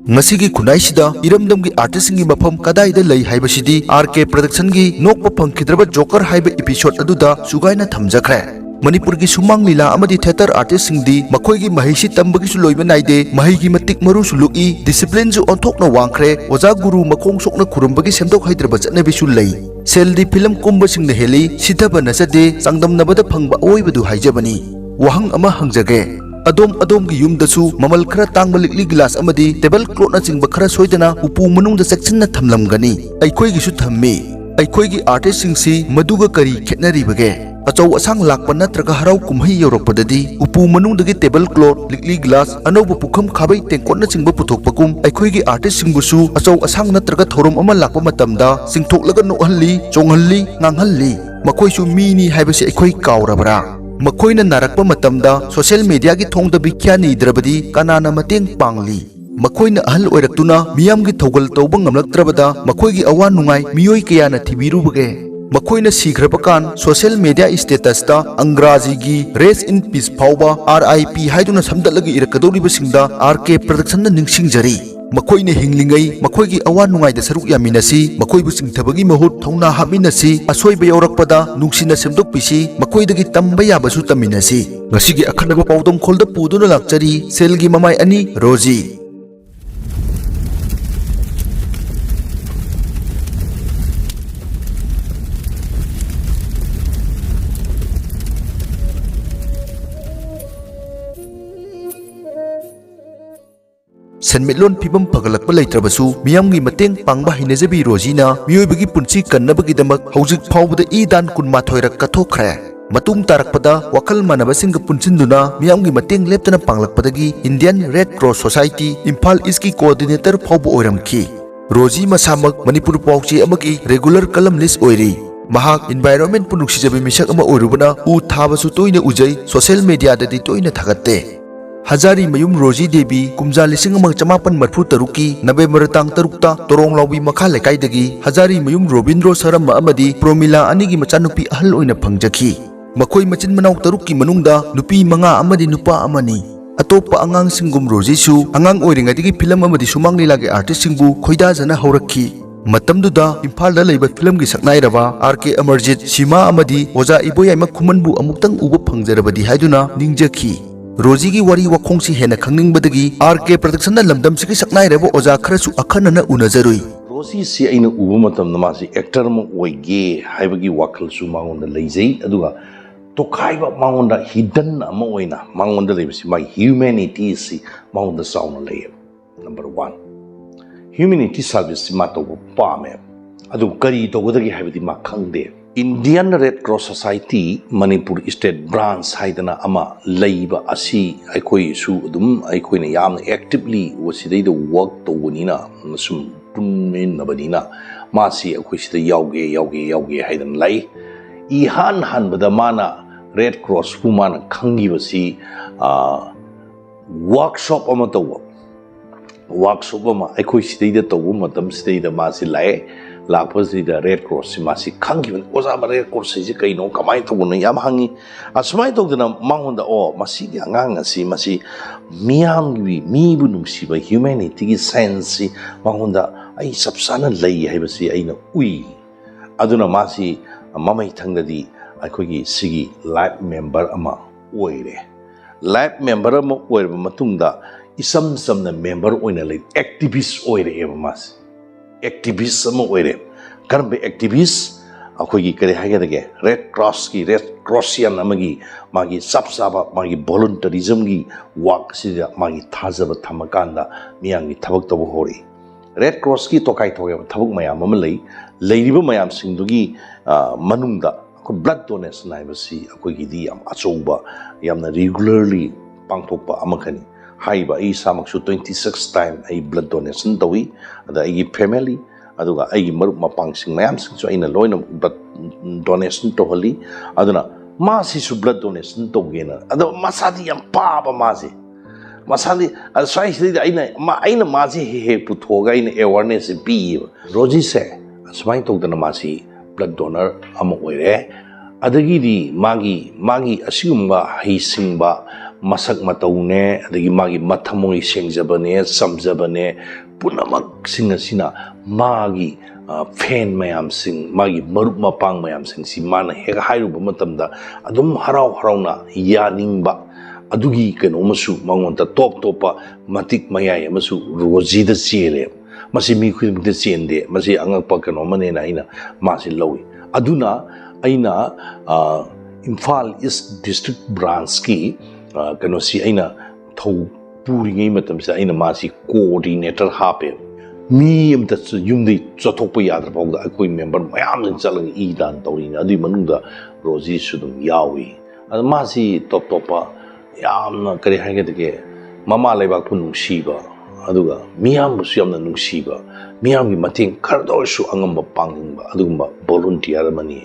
Ngasigi Kunaisida, Iramdam gi artist gi mafam kadai da lay haibasidi, RK production gi nokpa pangkidraba Joker haiba episode aduda sugaina thamjakre. Manipur gi sumang lila amadi theater artist singdi makhoi gi mahisi tambagi su loiba naide mahi gi matik maru su lui discipline ju onthokna wangkhre oja guru makhong sokna khurumbagi semdok haidraba chatna bisu lei seldi film kumba singna heli sithaba nasade sangdamnabada phangba oibadu haijabani wahang ama hangjage adom gi yumdasu mamal khara tangba likli glass amadi table cloth na chingba khara soidana upu manungda sectionna thamlamgani aikhoi gi su thammi aikhoi gi artist singsi maduga kari khetnari bage achau asang lakpa natraga harau kumhai yorokpadadi upu manungdagi table cloth likli glass anoba pukham khabai tengkotna chingba puthokpakum aikhoi gi artist singbusu achau asang natraga thorom ama lakpa matamda singthoklaga nohalli chonghalli nganghalli makhoi su mini haibasi aikhoi kaurabra makoina narakpa matamda social media gi thongda bikyani drabadi kanana mateng pangli makoina ahal oiraktuna miyam gi thogal tawba ngamlaktrabada makoi gi awan nungai miyoi kayana thibirubage makoina sigrapakan social media status ta angraji gi rest in peace phawba RIP haiduna samdatlagi irakadori basingda RK production na ningsingjari makoina hinglingai makoi gi awan nungai da saruk yaminasi makoi bu singthabagi mahut thongna haminasi asoiba yorakpada nungsina semdok pisi makoi dagi tamba yabasu taminasi ngasigi Akhannaba Paodamkhol da puduna lakchari Selgi Mamai ani Roji Senmitlon pibam pagalakpa leitrabasu miyamgi mateng pangba hinajabi Rojina miyoibagi punchi kannabagi-damak hojik phawbada idan kunmathoirak kathokkhre matung tarakpada wakal manabasinga punchinduna miyamgi mateng leptana panglakpadagi Indian Red Cross Society Imphal East ki coordinator phawba oiramkhi Roji masamak Manipur pawchi amagi regular columnist oiri mahak environment punuksijabi misak ama oirubana u thabasu toina ujai social media dadi toina thagatte Hazari mayum Roji Devi kumja lising amang chamapan marfu taruki November tang tarukta torong lawi makha lekaidagi Hazari mayum Robindro Sarama amadi Promila anigi machanupi ahal oina phangjakhi makhoi machin manau tarukki manungda nupi manga amadi nupa amani atopa angang singum Roji su angang oiringadigi film amadi sumang lilagi artist singbu khoida jana haurakhi matamduda Imphal da leiba film gi saknairaba RK Amarjit Sima amadi oja iboyaima khumanbu amuktang uba phangjarabadi haiduna ningjakhi Roji gi wari wakhongsi hena khangningbadagi RK production na lamdam sigi saknairaba oja kharasu akhanana unazarui Roji si aina uba matam namasi actor mo oige haibagi wakhal su mangonda leijai aduga tokhaiba mangonda hidden ama oina mangonda leibasi my humanity si mangonda sauna lay number 1 humanity service ma to pame adu kari to godagi haibadi ma khangde Indian Red Cross Society Manipur State Branch haidana ama leiba asi aikoi su dum aikoi na yam actively wasidai the work to wonina sum punmen nabadina masi aikoi sida yauge haidan lai I han bada mana Red Cross pu mana khangi wasi workshop ama to workshop ama aikoi sidai da to matam sidai da masi lai lakpasi da Red Cross masi khangi oza ba Red Cross ji kai no kamai to no yam hangi asmai to dana mangonda o masi gi angang asi masi miam gi mi bu nungsi ba humanity gi sense mangonda ai sapsana lei haibasi aina ui aduna masi mamai thangdadi akhoi gi sigi life member ama oire life member ama oirba matungda isam samna member oina lei activist oire eba masi activist sama oire karbe activist akhoi kare hagedage Red Crossian amagi magi sapsaba magi volunteerism gi work sida magi thajaba thamakanda miyangi thabak tabu hori Red Cross ki tokai thoge thabak mayam ama leiriba mayam singdugi manungda ko blood donation naibasi akhoi gi di am achouba yamna regularly pangthokpa amakhani haiba ai samaksu 26 time ai blood donation tawi ada ai family aduga ai marup mapang sing mayam sing so aina loina blood donation to holi aduna masi su blood donation to gena adu masadi yam paba masadi asai sidi aina masi he puthoga ina awareness bi Roji se asmai to dana masi blood donor ama oire adagi di magi asigumba hisingba masak mataune adagi magi mathamoi sengjabane samjabane punamak sing asina magi fan mayam sing magi marup mapang mayam sing si mana hega hairuba matamda adum harau harauna yaningba adugi keno masu mangonta top topa matik mayai masu roji da chele masi mi khudum da chende masi angakpa keno mane na ina masi lawi aduna aina Imphal East District Branch ki kano si aina thau puri ngai matam sa aina masi coordinator hape mi amta yumdi chothokpa yadra pawda akoi member mayam jin chalang I dan tawri adi manungda Roji sudum yawi ad masi top topa yamna kare haige de mama leibak pu nungsiba aduga miyam bu yamna nungsiba miyam gi mating khardor su angamba pangingba adugumba volunteer mani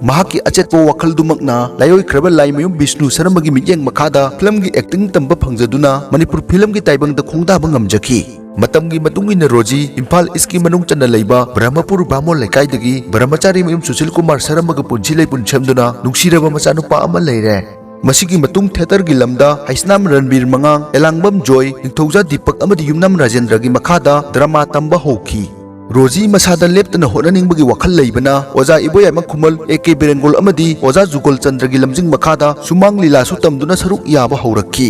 mahaki achetpo wakal dumakna layoi kraba laimayum Vishnu Saramagi mityeng makada film gi acting tamba phangjaduna Manipur film gi taibang da khongda ba ngamjaki matamgi matungina Roji Imphal East ki manung chana leiba Brahmapur Bamol lekai dagi Brahmachari mayum Sushil Kumar Saramaga punchi lei punchemduna nungsiraba machanupa ama leire masigi matung theater gi lamda Haisnam Ranbir Mangang Elangbam Joy Ningthouja Deepak amadi Yumnam Rajendra gi makhada drama tamba hoki Roji masada leptana honaningbagi wakhal leibana oja iboyama khumal AK Berengol amadi oja Jugol Chandra gi lamjing makhada sumang lila su tamduna saruk yaba haurakki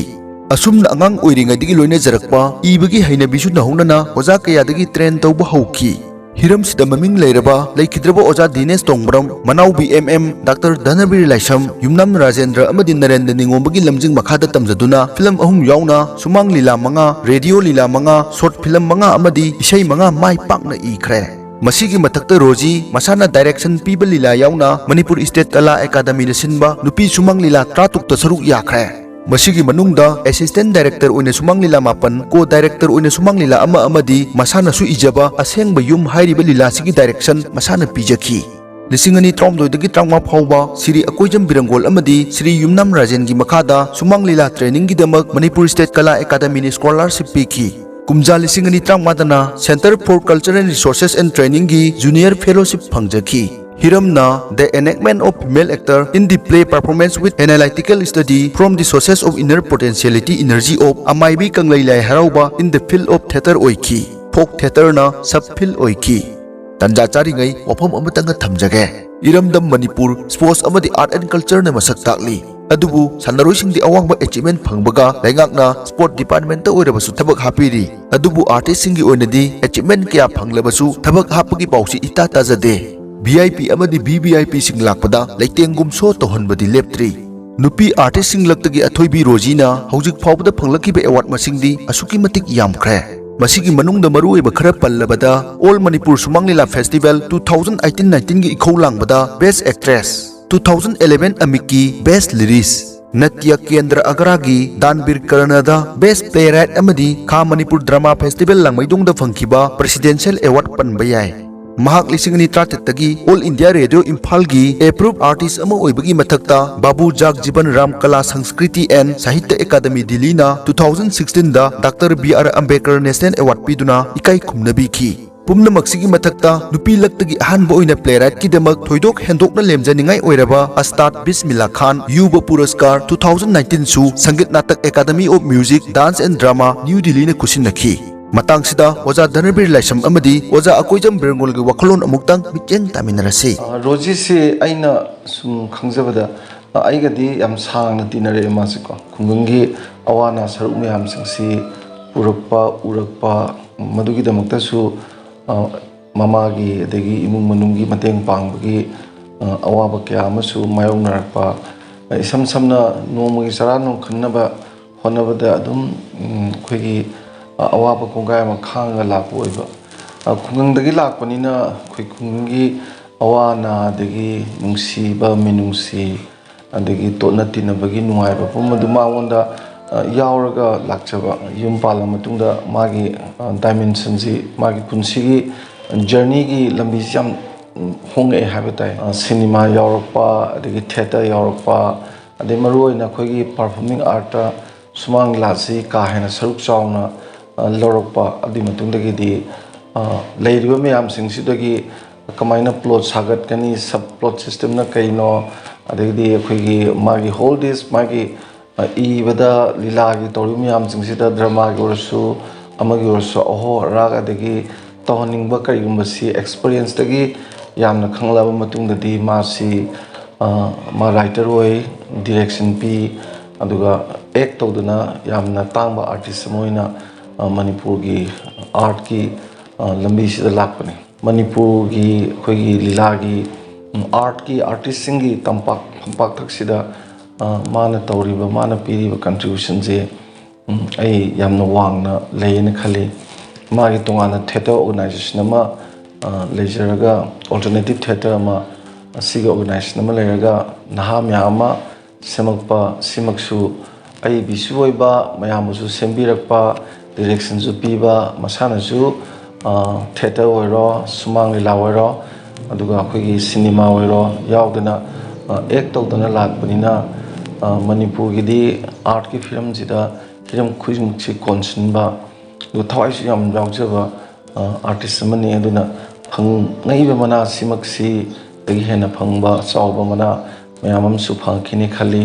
asumna angang oiringadigi loina jarakpa ibagi hainabisu nahnana oja kayadagi train tawba hauki hiram sida maming leiraba leikidraba oja Dinesh Tongbram Manau BMM Dr. Dhanabir Laisam Yumnam Rajendra amadi Narendra Ningombagi lamjing makhada tamjaduna film ahum yauna sumang lila manga radio lila manga short film manga amadi isai manga mai pakna ikhre masigi mathakta Roji masana direction piba lila yauna Manipur State Kala Academy na sinba nupi sumang lila tratuk ta saruk yakhre masigi manungda assistant director oina sumang lila mapan co director oina sumang lila ama amadi masana su ijaba asengba yum hairiba lila sigi direction masana pijaki lisingani tromdoi dagi trangma phauba Sri Akoijam Birangol amadi Sri Yumnam Rajen gi makhada sumang lila training gi damak Manipur State Kala Academy ni scholarship piki kumja lisingani trangmadana Center for Cultural Resources and Training gi junior fellowship phangjaki Hiramna, the enactment of female actor in the play performance with analytical study from the sources of inner potentiality energy of Amaibi Kanglailai Harauba in the field of theater oiki, folk theater na sub-field oiki. Tanja charingai wafam amatanga thamjage. Iramdam Manipur sports amadi art and culture na masak takli. Adubu sanaroi di awang ba achievement phangbaga laingakna sport department ta oirabasu thabak hapiri. Adubu artist singi oinadi achievement kya phanglabasu thabak hapagi pausi ita tajade. VIP amadi VVIP sing lakpada leitengum so tohanbadi leptri nupi artist sing laktagi athoibi Roji na hojik phawbada phanglakiba award masingdi asuki matik yamkhre masigi manungda maruiba khara pallabada All Manipur Sumanglila Festival 2018-19 gi ikhou langbada Best Actress 2011 Amiki Best Lyricist Natya Kendra Agragi Danbir Karanada Best Playwright amadi Kha Manipur Drama Festival langmaidungda phangkiba Presidential Award panbayai Mahak lisingani tratagi All India Radio Imphal gi approved artist ama oibagi mathakta Babu Jag Jiban Ram Kala Sanskriti and Sahitya Academy Delhi na 2016 da Dr. B.R. Ambedkar National Award piduna ikai khumnabi ki pumna maksigi mathakta nupi laktagi ahanba oina playwright ki damak thoidok hendokna lemjaningai oiraba Astad Bismillah Khan Yuba Puraskar 2019 su Sangeet Natak Academy of Music Dance and Drama New Delhi na kusinaki matang sida oja Dhanabir Laisam amadi oja Akoijam Birangol gi wakhalon amuktang mityeng taminarasi Roji se aina sum khangjabada aigadi yam sangna tinare masiko khungungi awana saruk myam singsi urakpa madugi damakta su mamagi adagi imung manunggi mateng pangbagi awaba kya amasu mayong narakpa isam samna nomagi sarano khannaba honabada adum khoigi awaba kongai ma khanga lakpo oiba khungang dagi lakpanina khoi khungi awana dagi nungsiba minungsi adagi totna tinabagi nungaiba pumadu maonda yauraga lakchaba yum pala matungda magi dimension ji magi punsigi journey gi lambi jam honge habatai cinema yaurpa adagi theater yaurpa adai maruina khoigi performing art sumang lasi ka hena saruk chauna lorokpa adi matungdagi di leiriba miyam singsidagi kamaina plot sagat kani sub plot system na kaino adagi di khoigi magi whole this magi ꯏꯕꯗ ꯂꯤꯂꯥꯒꯤ ꯇꯧꯔꯤꯕ ꯃꯌꯥꯝꯁꯤꯡꯁꯤꯗ ꯗ꯭ꯔꯃꯥꯒꯤ ꯑꯣꯏꯔꯁꯨ ꯑꯃꯒꯤ ꯑꯣꯏꯔꯁꯨ ꯑꯍꯣ ꯑꯔꯥꯛ ꯑꯗꯒꯤ ꯇꯧꯍꯟꯅꯤꯡꯕ ꯀꯔꯤꯒꯨꯝꯕꯁꯤ ꯑꯦꯛꯁꯄꯤꯔꯤꯌꯦꯟꯁꯇꯒꯤ ꯌꯥꯝꯅ ꯈꯪꯂꯕ ꯃꯇꯨꯡꯗꯗꯤ ꯃꯥꯁꯤ ꯃꯥ ꯔꯥꯏꯇꯔ ꯑꯣꯏ, ꯗꯤꯔꯦꯛꯁꯟ ꯄꯤ, ꯑꯗꯨꯒ ꯑꯦꯛ ꯇꯧꯗꯨꯅ ꯌꯥꯝꯅ ꯇꯥꯡꯕ ꯑꯥꯔꯇꯤꯁ ꯑꯃ ꯑꯣꯏꯅ ꯃꯅꯤꯄꯨꯔꯒꯤ ꯑꯥꯔꯠꯀꯤ ꯂꯝꯕꯤꯁꯤꯗ ꯂꯥꯛꯄꯅꯤ꯫ ꯃꯅꯤꯄꯨꯔꯒꯤ ꯑꯩꯈꯣꯏꯒꯤ ꯂꯤꯂꯥꯒꯤ ꯑꯥꯔꯠꯀꯤ ꯑꯥꯔꯇꯤꯁꯁꯤꯡꯒꯤ ꯇꯝꯄꯥꯛꯊꯛꯁꯤꯗ ꯃꯥꯅ ꯇꯧꯔꯤꯕ ꯃꯥꯅ ꯄꯤꯔꯤꯕ ꯀꯟꯇ꯭ꯔꯤꯕ꯭ꯌꯨꯁꯟꯁꯦ ꯑꯩ ꯌꯥꯝꯅ ꯋꯥꯡꯅ ꯂꯩꯌꯦꯅ ꯈꯜꯂꯤ꯫ ꯃꯥꯒꯤ ꯇꯣꯉꯥꯟꯅ ꯊꯤꯌꯦꯇꯔ ꯑꯣꯔꯒꯅꯥꯏꯖꯦꯁꯟ ꯑꯃ ꯂꯩꯖꯔꯒ ꯑꯣꯜꯇꯔꯅꯦꯇꯤꯞ ꯊꯤꯌꯦꯇꯔ ꯑꯃ ꯑꯁꯤꯒꯤ ꯑꯣꯔꯒꯅꯥꯏꯖꯦꯁꯟ ꯑꯃ ꯂꯩꯔꯒ ꯅꯍꯥ ꯃꯌꯥꯝ ꯑꯃ ꯁꯦꯝꯃꯛꯄ, ꯁꯤꯃꯛꯁꯨ ꯑꯩꯕꯤꯁꯨ ꯑꯣꯏꯕ, ꯃꯌꯥꯝꯕꯨꯁꯨ ꯁꯦꯝꯕꯤꯔꯛꯄ, ꯗꯤꯔꯦꯛꯁꯟꯁꯨ ꯄꯤꯕ, ꯃꯁꯥꯅꯁꯨ ꯊꯤꯌꯦꯇꯔ ꯑꯣꯏꯔꯣ, ꯁꯨꯃꯥꯡ ꯂꯤꯂꯥ ꯑꯣꯏꯔꯣ, ꯑꯗꯨꯒ ꯑꯩꯈꯣꯏꯒꯤ ꯁꯤꯅꯦꯃꯥ ꯑꯣꯏꯔꯣ ꯌꯥꯎꯗꯅ ꯑꯦꯛ ꯇꯧꯗꯅ ꯂꯥꯛꯄꯅꯤꯅ ꯃꯅꯤꯄꯨꯔꯒꯤꯗꯤ ꯑꯥꯔꯠꯀꯤ ꯐꯤꯂꯝꯁꯤꯗ ꯍꯤꯔꯝ ꯈꯨꯗꯤꯡꯃꯛꯁꯤ ꯀꯣꯟꯁꯤꯟꯕ ꯑꯗꯨꯒ ꯊꯋꯥꯏꯁꯨ ꯌꯥꯝ ꯌꯥꯎꯖꯕ ꯑꯥꯔꯇꯤꯁ ꯑꯃꯅꯤ꯫ ꯑꯗꯨꯅ ꯐꯪꯉꯛꯏꯕ ꯃꯅꯥꯁꯤꯃꯛꯁꯤꯗꯒꯤ ꯍꯦꯟꯅ ꯐꯪꯕ ꯆꯥꯎꯕ ꯃꯅꯥ ꯃꯌꯥꯝ ꯑꯃꯁꯨ ꯐꯪꯉꯛꯈꯤꯅꯤ ꯈꯜꯂꯤ꯫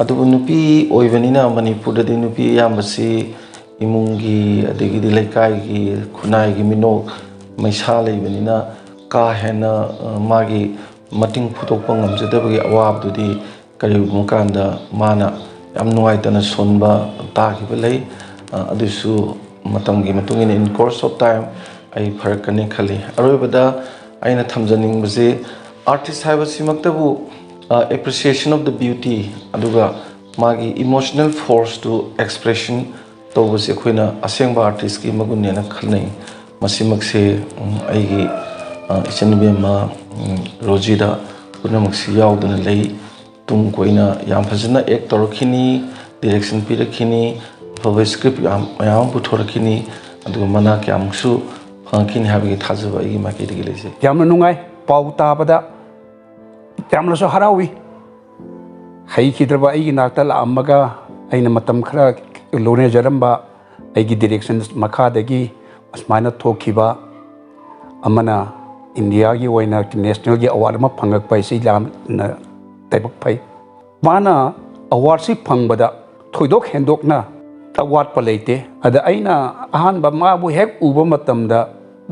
ꯑꯗꯨꯕꯨ ꯅꯨꯄꯤ ꯑꯣꯏꯕꯅꯤꯅ ꯃꯅꯤꯄꯨꯔꯗꯗꯤ ꯅꯨꯄꯤ ꯑꯌꯥꯝꯕꯁꯤ ꯏꯃꯨꯡꯒꯤ ꯑꯗꯒꯤꯗꯤ ꯂꯩꯀꯥꯏꯒꯤ ꯈꯨꯟꯅꯥꯏꯒꯤ ꯃꯤꯅꯣꯛ ꯃꯩꯁꯥ ꯂꯩꯕꯅꯤꯅ ꯀꯥ ꯍꯦꯟꯅ ꯃꯥꯒꯤ ꯃꯇꯤꯡ ꯄꯨꯊꯣꯛꯄ ꯉꯝꯖꯗꯕꯒꯤ ꯑꯋꯥꯕꯗꯨꯗꯤ ꯀꯔꯤꯒꯨꯝꯕ ꯀꯥꯟꯗ ꯃꯥꯅ ꯌꯥꯝ ꯅꯨꯡꯉꯥꯏꯇꯅ ꯁꯣꯟꯕ ꯇꯥꯈꯤꯕ ꯂꯩ꯫ ꯑꯗꯨꯁꯨ ꯃꯇꯝꯒꯤ ꯃꯇꯨꯡ ꯏꯟꯅ ꯏꯟ ꯀꯣꯔꯁ ꯑꯣꯐ ꯇꯥꯏꯝ ꯑꯩ ꯐꯔꯛꯀꯅꯤ ꯈꯜꯂꯤ꯫ ꯑꯔꯣꯏꯕꯗ ꯑꯩꯅ ꯊꯝꯖꯅꯤꯡꯕꯁꯤ ꯑꯥꯔꯇꯤꯁ ꯍꯥꯏꯕꯁꯤꯃꯛꯇꯕꯨ ꯑꯦꯄ꯭ꯔꯤꯁꯤꯌꯦꯁꯟ ꯑꯣꯐ ꯗ ꯕ꯭ꯌꯨꯇꯤ ꯑꯗꯨꯒ ꯃꯥꯒꯤ ꯏꯃꯣꯁꯅꯦꯜ ꯐꯣꯔꯁꯇꯨ ꯑꯦꯛꯁꯄ꯭ꯔꯦꯁꯟ ꯇꯧꯕꯁꯤ ꯑꯩꯈꯣꯏꯅ ꯑꯁꯦꯡꯕ ꯑꯥꯔꯇꯤꯁꯀꯤ ꯃꯒꯨꯟꯅꯦꯅ ꯈꯟꯅꯩ꯫ ꯃꯁꯤꯃꯛꯁꯦ ꯑꯩꯒꯤ ꯏꯆꯟꯅꯨꯄꯤ ꯑꯃ ꯔꯣꯖꯤꯗ ꯄꯨꯝꯅꯃꯛꯁꯤ ꯌꯥꯎꯗꯨꯅ ꯂꯩ꯫ ꯇꯨꯡ ꯀꯣꯏꯅ ꯌꯥꯝ ꯐꯖꯅ ꯑꯦꯛ ꯇꯧꯔꯛꯈꯤꯅꯤ, ꯗꯤꯔꯦꯛꯁꯟ ꯄꯤꯔꯛꯈꯤꯅꯤ, ꯑꯐꯕ ꯁ꯭ꯀ꯭ꯔꯤꯞ ꯃꯌꯥꯝ ꯑꯃ ꯄꯨꯊꯣꯔꯛꯈꯤꯅꯤ, ꯑꯗꯨꯒ ꯃꯅꯥ ꯀꯌꯥꯃꯨꯛꯁꯨ ꯐꯪꯉꯛꯈꯤꯅꯤ ꯍꯥꯏꯕꯒꯤ ꯊꯥꯖꯕ ꯑꯩꯒꯤ ꯃꯥꯏꯀꯩꯗꯒꯤ ꯂꯩꯖꯩ꯫ ꯌꯥꯝꯅ ꯅꯨꯡꯉꯥꯏ, ꯄꯥꯎ ꯇꯥꯕꯗ ꯌꯥꯝꯅꯁꯨ ꯍꯔꯥꯎꯏ꯫ ꯍꯩꯈꯤꯗ꯭ꯔꯕ ꯑꯩꯒꯤ ꯅꯥꯛꯇ ꯂꯥꯛꯑꯝꯃꯒ ꯑꯩꯅ ꯃꯇꯝ ꯈꯔ ꯂꯣꯏꯅꯖꯔꯝꯕ ꯑꯩꯒꯤ ꯗꯤꯔꯦꯛꯁꯟ ꯃꯈꯥꯗꯒꯤ ꯑꯁꯨꯃꯥꯏꯅ ꯊꯣꯛꯈꯤꯕ ꯑꯃꯅ ꯏꯟꯗꯤꯌꯥꯒꯤ ꯑꯣꯏꯅ ꯅꯦꯁꯅꯦꯜꯒꯤ ꯑꯦꯋꯥꯔꯗ ꯑꯃ ꯐꯪꯉꯛꯄ ꯍꯥꯏꯁꯤ ꯌꯥꯝꯅ ꯂꯥꯏꯕꯛ ꯐꯩ꯫ ꯃꯥꯅ ꯑꯦꯋꯥꯔꯗꯁꯤ ꯐꯪꯕꯗ ꯊꯣꯏꯗꯣꯛ ꯍꯦꯟꯗꯣꯛꯅ ꯑꯋꯥꯠꯄ ꯂꯩꯇꯦ꯫ ꯑꯗ ꯑꯩꯅ ꯑꯍꯥꯟꯕ ꯃꯥꯕꯨ ꯍꯦꯛ ꯎꯕ ꯃꯇꯝꯗ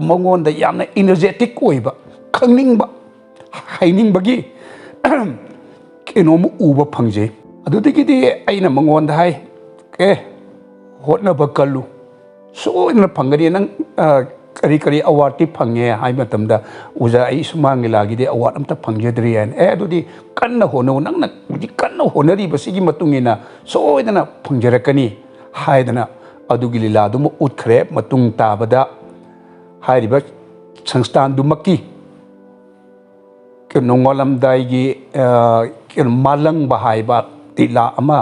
ꯃꯉꯣꯟꯗ ꯌꯥꯝꯅ ꯏꯅꯔꯖꯦꯇꯤꯛ ꯑꯣꯏꯕ, ꯈꯪꯅꯤꯡꯕ, ꯍꯩꯅꯤꯡꯕꯒꯤ ꯀꯩꯅꯣꯝꯃ ꯎꯕ ꯐꯪꯖꯩ꯫ ꯑꯗꯨꯗꯒꯤꯗꯤ ꯑꯩꯅ ꯃꯉꯣꯟꯗ ꯍꯥꯏ, ꯍꯣꯠꯅꯕ ꯀꯜꯂꯨ, ꯁꯣꯏꯗꯅ ꯐꯪꯒꯅꯤ, ꯅꯪ ꯀꯔꯤ ꯑꯋꯥꯔꯗꯇꯤ ꯐꯪꯉꯦ ꯍꯥꯏꯕ ꯃꯇꯝꯗ ꯑꯣꯖꯥ ꯑꯩ ꯁꯨꯃꯥꯡ ꯂꯤꯂꯥꯒꯤꯗꯤ ꯑꯋꯥꯔꯗ ꯑꯝꯇ ꯐꯪꯖꯗ꯭ꯔꯤ ꯍꯥꯏꯅ꯫ ꯑꯗꯨꯗꯤ ꯀꯟꯅ ꯍꯣꯠꯅꯧ, ꯅꯪꯅ ꯍꯧꯖꯤꯛ ꯀꯟꯅ ꯍꯣꯠꯅꯔꯤꯕꯁꯤꯒꯤ ꯃꯇꯨꯡ ꯏꯟꯅ ꯁꯣꯏꯗꯅ ꯐꯪꯖꯔꯛꯀꯅꯤ ꯍꯥꯏꯗꯅ ꯑꯗꯨꯒꯤ ꯂꯤꯂꯥꯗꯨꯃ ꯎꯠꯈ꯭ꯔꯦ꯫ ꯃꯇꯨꯡ ꯇꯥꯕꯗ ꯍꯥꯏꯔꯤꯕ ꯁꯪꯁꯊꯥꯟꯗꯨꯃꯛꯀꯤ ꯅꯣꯡꯉꯥꯜꯂꯝꯗꯥꯏꯒꯤ ꯃꯥꯂꯪꯕ ꯍꯥꯏꯕ ꯂꯤꯂꯥ ꯑꯃ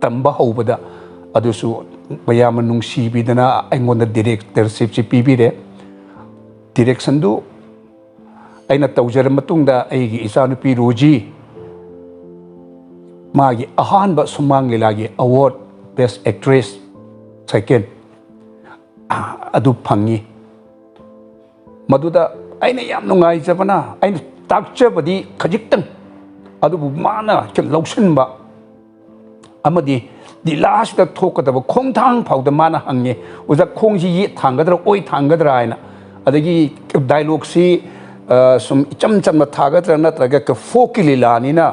ꯇꯝꯕ ꯍꯧꯕꯗ ꯑꯗꯨꯁꯨ ꯃꯌꯥꯝꯅ ꯅꯨꯡꯁꯤꯕꯤꯗꯅ ꯑꯩꯉꯣꯟꯗ ꯗꯤꯔꯦꯛꯇꯔꯁꯤꯞꯁꯤ ꯄꯤꯕꯤꯔꯦ꯫ ꯗꯤꯔꯦꯛꯁꯟꯗꯨ ꯑꯩꯅ ꯇꯧꯖꯔ ꯃꯇꯨꯡꯗ ꯑꯩꯒꯤ ꯏꯆꯥꯅꯨꯄꯤ ꯔꯣꯖꯤ ꯃꯥꯒꯤ ꯑꯍꯥꯟꯕ ꯁꯨꯃꯥꯡ ꯂꯤꯂꯥꯒꯤ ꯑꯋꯥꯔꯗ ꯕꯦꯁ ꯑꯦꯛꯇ꯭ꯔꯦꯁ ꯁꯦꯀꯦꯟ ꯑꯗꯨ ꯐꯪꯉꯤ꯫ ꯃꯗꯨꯗ ꯑꯩꯅ ꯌꯥꯝ ꯅꯨꯡꯉꯥꯏꯖꯕꯅ ꯑꯩꯅ ꯇꯥꯛꯆꯕꯗꯤ ꯈꯖꯤꯛꯇꯪ, ꯑꯗꯨꯕꯨ ꯃꯥꯅ ꯂꯧꯁꯤꯟꯕ ꯑꯃꯗꯤ ꯂꯤꯂꯥꯁꯤꯗ ꯊꯣꯛꯀꯗꯕ ꯈꯣꯡꯊꯥꯡ ꯐꯥꯎꯗ ꯃꯥꯅ ꯍꯪꯉꯦ, ꯑꯣꯖꯥ ꯈꯣꯡꯁꯤ ꯌꯦꯠ ꯊꯥꯡꯒꯗ꯭ꯔꯥ ꯑꯣꯏ ꯊꯥꯡꯒꯗ꯭ꯔꯥ ꯍꯥꯏꯅ꯫ ꯑꯗꯒꯤ ꯗꯥꯏꯂꯣꯒꯁꯤ ꯁꯨꯝ ꯏꯆꯝ ꯆꯝꯅ ꯊꯥꯒꯗ꯭ꯔꯥ ꯅꯠꯇ꯭ꯔꯒ ꯐꯣꯛꯀꯤ ꯂꯤꯂꯥꯅꯤꯅ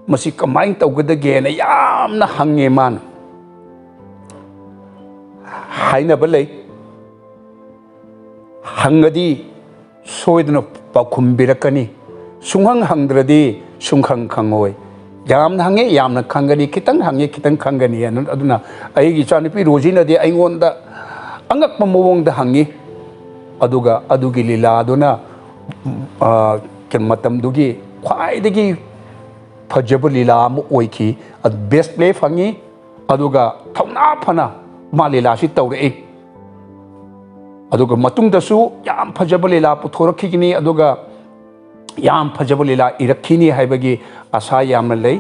ꯃꯁꯤ ꯀꯃꯥꯏꯅ ꯇꯧꯒꯗꯒꯦꯅ ꯌꯥꯝꯅ ꯍꯪꯉꯦ ꯃꯥꯅ꯫ ꯍꯥꯏꯅꯕ ꯂꯩ, ꯍꯪꯉꯗꯤ ꯁꯣꯏꯗꯅ ꯄꯥꯎꯈꯨꯝ ꯄꯤꯔꯛꯀꯅꯤ, ꯁꯨꯡꯍꯪ ꯍꯪꯗ꯭ꯔꯗꯤ ꯁꯨꯡꯈꯪ ꯈꯪꯉꯣꯏ꯫ ꯌꯥꯝꯅ ꯍꯪꯉꯦ ꯌꯥꯝꯅ ꯈꯪꯒꯅꯤ, ꯈꯤꯇꯪ ꯍꯪꯉꯦ ꯈꯤꯇꯪ ꯈꯪꯒꯅꯤ꯫ ꯑꯗꯨꯅ ꯑꯩꯒꯤ ꯏꯆꯥꯅꯨꯄꯤ ꯔꯣꯖꯤꯅꯗꯤ ꯑꯩꯉꯣꯟꯗ ꯑꯉꯛꯄ ꯃꯑꯣꯡꯗ ꯍꯪꯉꯤ꯫ ꯑꯗꯨꯒ ꯑꯗꯨꯒꯤ ꯂꯤꯂꯥꯗꯨꯅ ꯃꯇꯝꯗꯨꯒꯤ ꯈ꯭ꯋꯥꯏꯗꯒꯤ ꯐꯖꯕ ꯂꯤꯂꯥ ꯑꯃ ꯑꯣꯏꯈꯤ꯫ ꯕꯦꯁ ꯄ꯭ꯂꯦ ꯐꯪꯉꯤ, ꯑꯗꯨꯒ ꯊꯧꯅꯥ ꯐꯅ ꯃꯥ ꯂꯤꯂꯥꯁꯤ ꯇꯧꯔꯛꯏ꯫ ꯑꯗꯨꯒ ꯃꯇꯨꯡꯗꯁꯨ ꯌꯥꯝ ꯐꯖꯕ ꯂꯤꯂꯥ ꯄꯨꯊꯣꯔꯛꯈꯤꯒꯅꯤ, ꯑꯗꯨꯒ ꯌꯥꯝ ꯐꯖꯕ ꯂꯤꯂꯥ ꯏꯔꯛꯈꯤꯅꯤ ꯍꯥꯏꯕꯒꯤ ꯑꯁꯥ ꯌꯥꯝꯅ ꯂꯩ꯫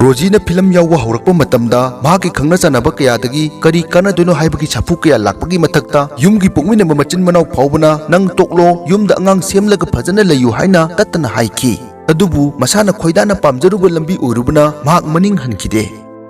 ꯔꯣꯖꯤꯅ ꯐꯤꯂꯝ ꯌꯥꯎꯕ ꯍꯧꯔꯛꯄ ꯃꯇꯝꯗ ꯃꯍꯥꯛꯀꯤ ꯈꯪꯅ ꯆꯥꯟꯅꯕ ꯀꯌꯥꯗꯒꯤ ꯀꯔꯤ ꯀꯥꯟꯅꯗꯣꯏꯅꯣ ꯍꯥꯏꯕꯒꯤ ꯁꯥꯐꯨ ꯀꯌꯥ ꯂꯥꯛꯄꯒꯤ ꯃꯊꯛꯇ ꯌꯨꯝꯒꯤ ꯄꯣꯛꯃꯤꯟꯅꯕ ꯃꯆꯤꯟ ꯃꯅꯥꯎ ꯐꯥꯎꯕꯅ ꯅꯪ ꯇꯣꯛꯂꯣ, ꯌꯨꯝꯗ ꯑꯉꯥꯡ ꯁꯦꯝꯂꯒ ꯐꯖꯅ ꯂꯩꯌꯨ ꯍꯥꯏꯅ ꯇꯠꯇꯅ ꯍꯥꯏꯈꯤ꯫ ꯑꯗꯨꯕꯨ ꯃꯁꯥꯅ ꯈꯣꯏꯗꯥꯅ ꯄꯥꯝꯖꯔꯨꯕ ꯂꯝꯕꯤ ꯑꯣꯏꯔꯨꯕꯅ ꯃꯍꯥꯛ ꯃꯅꯤꯡ ꯍꯟꯈꯤꯗꯦ꯫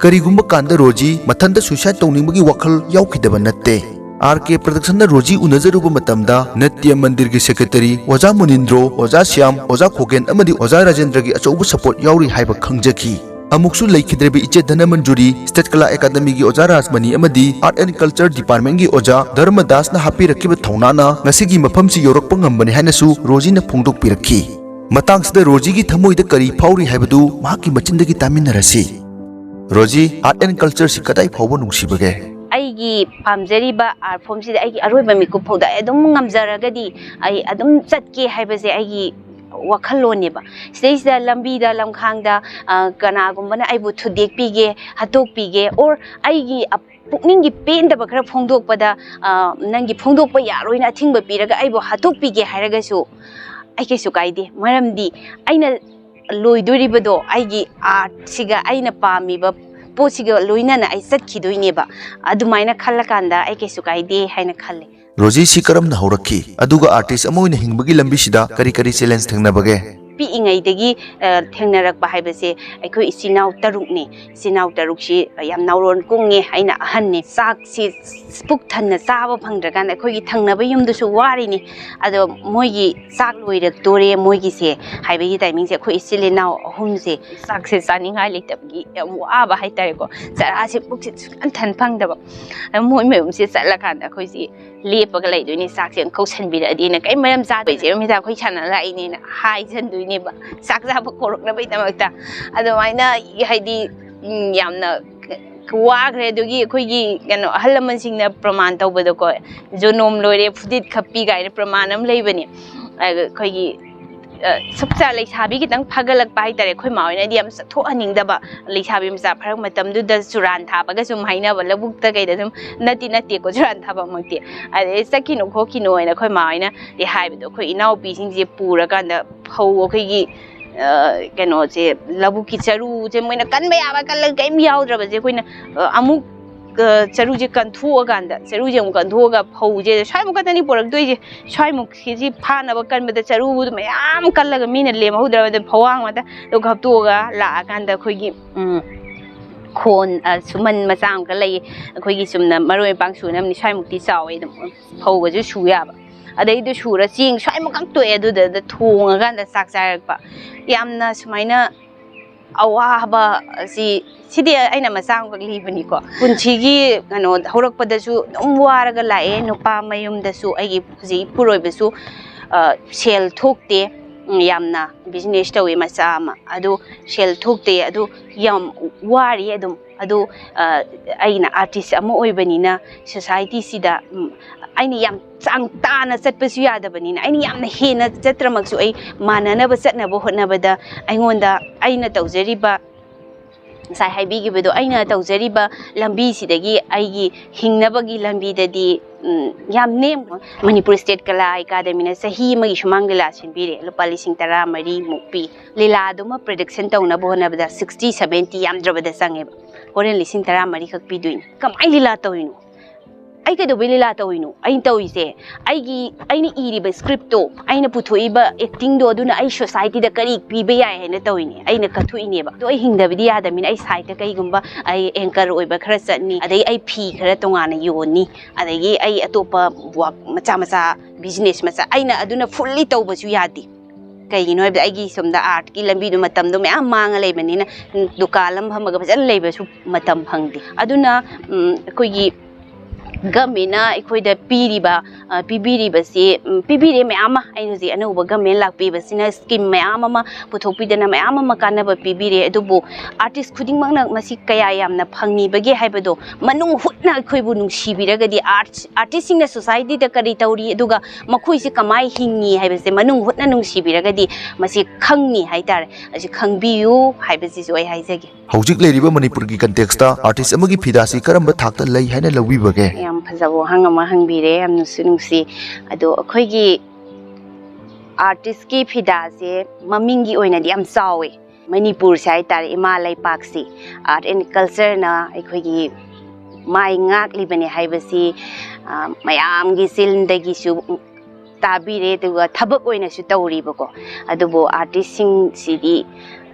Karigumba Kanda Roji, Matanda Suicide Toningbagi Wakal Yaukidaba Natte. RK Production Roji Unazaruba Matamda, Natya Mandirgi Secretary, Oza Munindro, Oza Syam, Oza Kogen, Amadi Oza Rajendragi Achobu Support Yauri Haiba Kangjaki. Amuksu Laikidrebi Iche Dhanamanjuri, State Kala Academy gi Oza Rajmani Amadi, Art and Culture Department gi Oza, Dharmadas na Happy Rakiba Taunana, Nasigi Mapamsi Yoropangambani Hanasu, Roji na Pungduk Piraki. Matangsda Roji gi Thamoi da Kari Pauri Haibadu, Maki Machindagi Taminarasi. Roji, Art and Culture Sikadai Pawa Nungsibage. Aigi pamjariba art form sida aigi aroiba mikup phauda adum ngamjaragadi ai adum chatke haibase aigi wakhaloneba sida lambi da lamkhangda kanagumbana aibu thudek pige hatok pige or aigi pukningi penda bakra phongdokpada nangi phongdokpa yaroina thingba piraga aibu hatok pige hairagasu aike su kaide maramdi aina loidoribado aigi art siga aina pamiba Posiga Luina, I said Kiduineba. Adumaina Kalakanda, I guess you idea, Haina Kali. Roji Sikaram Nahoraki, Aduga artist Amoin Hingbagi Lambishida, Karikari Silence Tangnabage. Being a degi, Tangnarak Bahibase, I could see now Tarukni, see now Tarukshi, I am now on Kungi, Haina Honey, Saxi, Spooktan, Sava Pandragan, I could Tangnabayum the Suwarini, Ado Moyi, Sak with the Dore Moyise, Highway timings, I could silly now, Homse, Success, Sunning Highlight of Waba Hightargo, Sarasi books and Tan Pangdaba, and Moy says Salakanda, could see. Lepagalay doing Saxi and Coach and Vida Dina, I Madam Zabi, Mita Kuchana line in highs and doing it, Saxa Korokna Vitamata. Otherwise, Hadi Yamna Kuagre Dugi, Kugi, and Halaman sing the Pramanta with the Koi, Zonom Lore, Fudit Kapiga, Pramanam Labani, Kogi. Subsa like Habi Tang Pagalak by the Quima, and Yam to aning the Lishabim Zapar, Matam do the Suran Tabagasum Haina, Labuk Tagadum, Nati Kojan Tabamonte. And Sakino Kokino and a Quimina, the Hive, the Queen now beating the Puraganda, Hoki. Cannot say Labuki Charu, when a Kanmea game out of the Queen Amuk. Saruji Kantua Ganda, Sarujam Kantuga, Poje, Shaimukatani Poragui, Shaimuk, his pan of a can with the Saru, my arm Kalagamina Lema, the Poang, the Kaptuga, La Ganda Kugi. Corn, Suman Masam Kalay, Kugisum, Maru Banksunam, Shaimuki Saw, Po was a shuyab. A day the shura seeing Shaimukam to edu the tongue and the Saxarpa. Yamna Smaina Awaba, see. Sidi aina masang paglibani ko punchigi ano horok padasu umwaraga lae nupa mayum dasu ai puji puroi besu shell thokte yamna business tawi masama adu shell thokte adu yam wari adu aina artist ama oibanina society sida aini yam chang tana chatpasu yadabanina aini yamna hena chatramaksu ai manana ba chatnaba hotnabada aingonda aina tawjariba Sai Habi give it Aina Tawzariba, Lambi Sidagi, Aigi, Hingnabagi Lambi the Yam name Manipur State Kala Academy, Sahi Magishmangala, Simbiri, Lopalising Tara, Marie Mupi, Lila Duma prediction town above the 60, 70 Yam Draba the Sangeb, or in Lissing Tara Marie be doing. Come, I Lila Toino. I get a Willy Latoino, I know is there. I need a scripto, I know Putuiba, acting do I society the Karik, PBI and a Toini, I know Katuineba. Do I hing the video? I mean, I cite a Kaigumba, I anchor over Crescent, a day I peak Ratonana, Yoni, and I atopa walk Matamasa, business massa. I know I do not fully told was Yadi. You know, I give some the art, Kilambido Matam, do me a manga labanina, Dukalam, Hamagabas and labors Matam Hungry. Aduna, Kogi. Gamina, Equida Piriba, Pibiriba, say, Pibiri Mama, I know the Anova Gamin like Pibas in a skim Mayama, Putopidana Mayama Macanaba Pibiri, Adobo, artist couldn't Mana Masikayam, Napangi, Bagi Hybedo, Manu Hutna Quibunum Shibiraga, the artist in the society, the Karitori, Duga, Makuisi Kamai Hingi, Hybes, the Manu Hutnanum Shibiragadi, Masi Kangi Haitar, as you can be you, Hybes is way Haizegi. Hojik Lady Manipurgi contexta, artist Amagi Pidasi Karamba Takta Lay Hana Lawibage. Pazabo hangama hangbire am nusunungsi ado akhoi artist ki phidase mamingi oina di am sawe Manipur sai tar Imalai Paksi art and culture na akhoi gi mai ngak libane haibasi mayam gi silndagi su tabire to thabak oina su tawri bako adubo artist sing sidi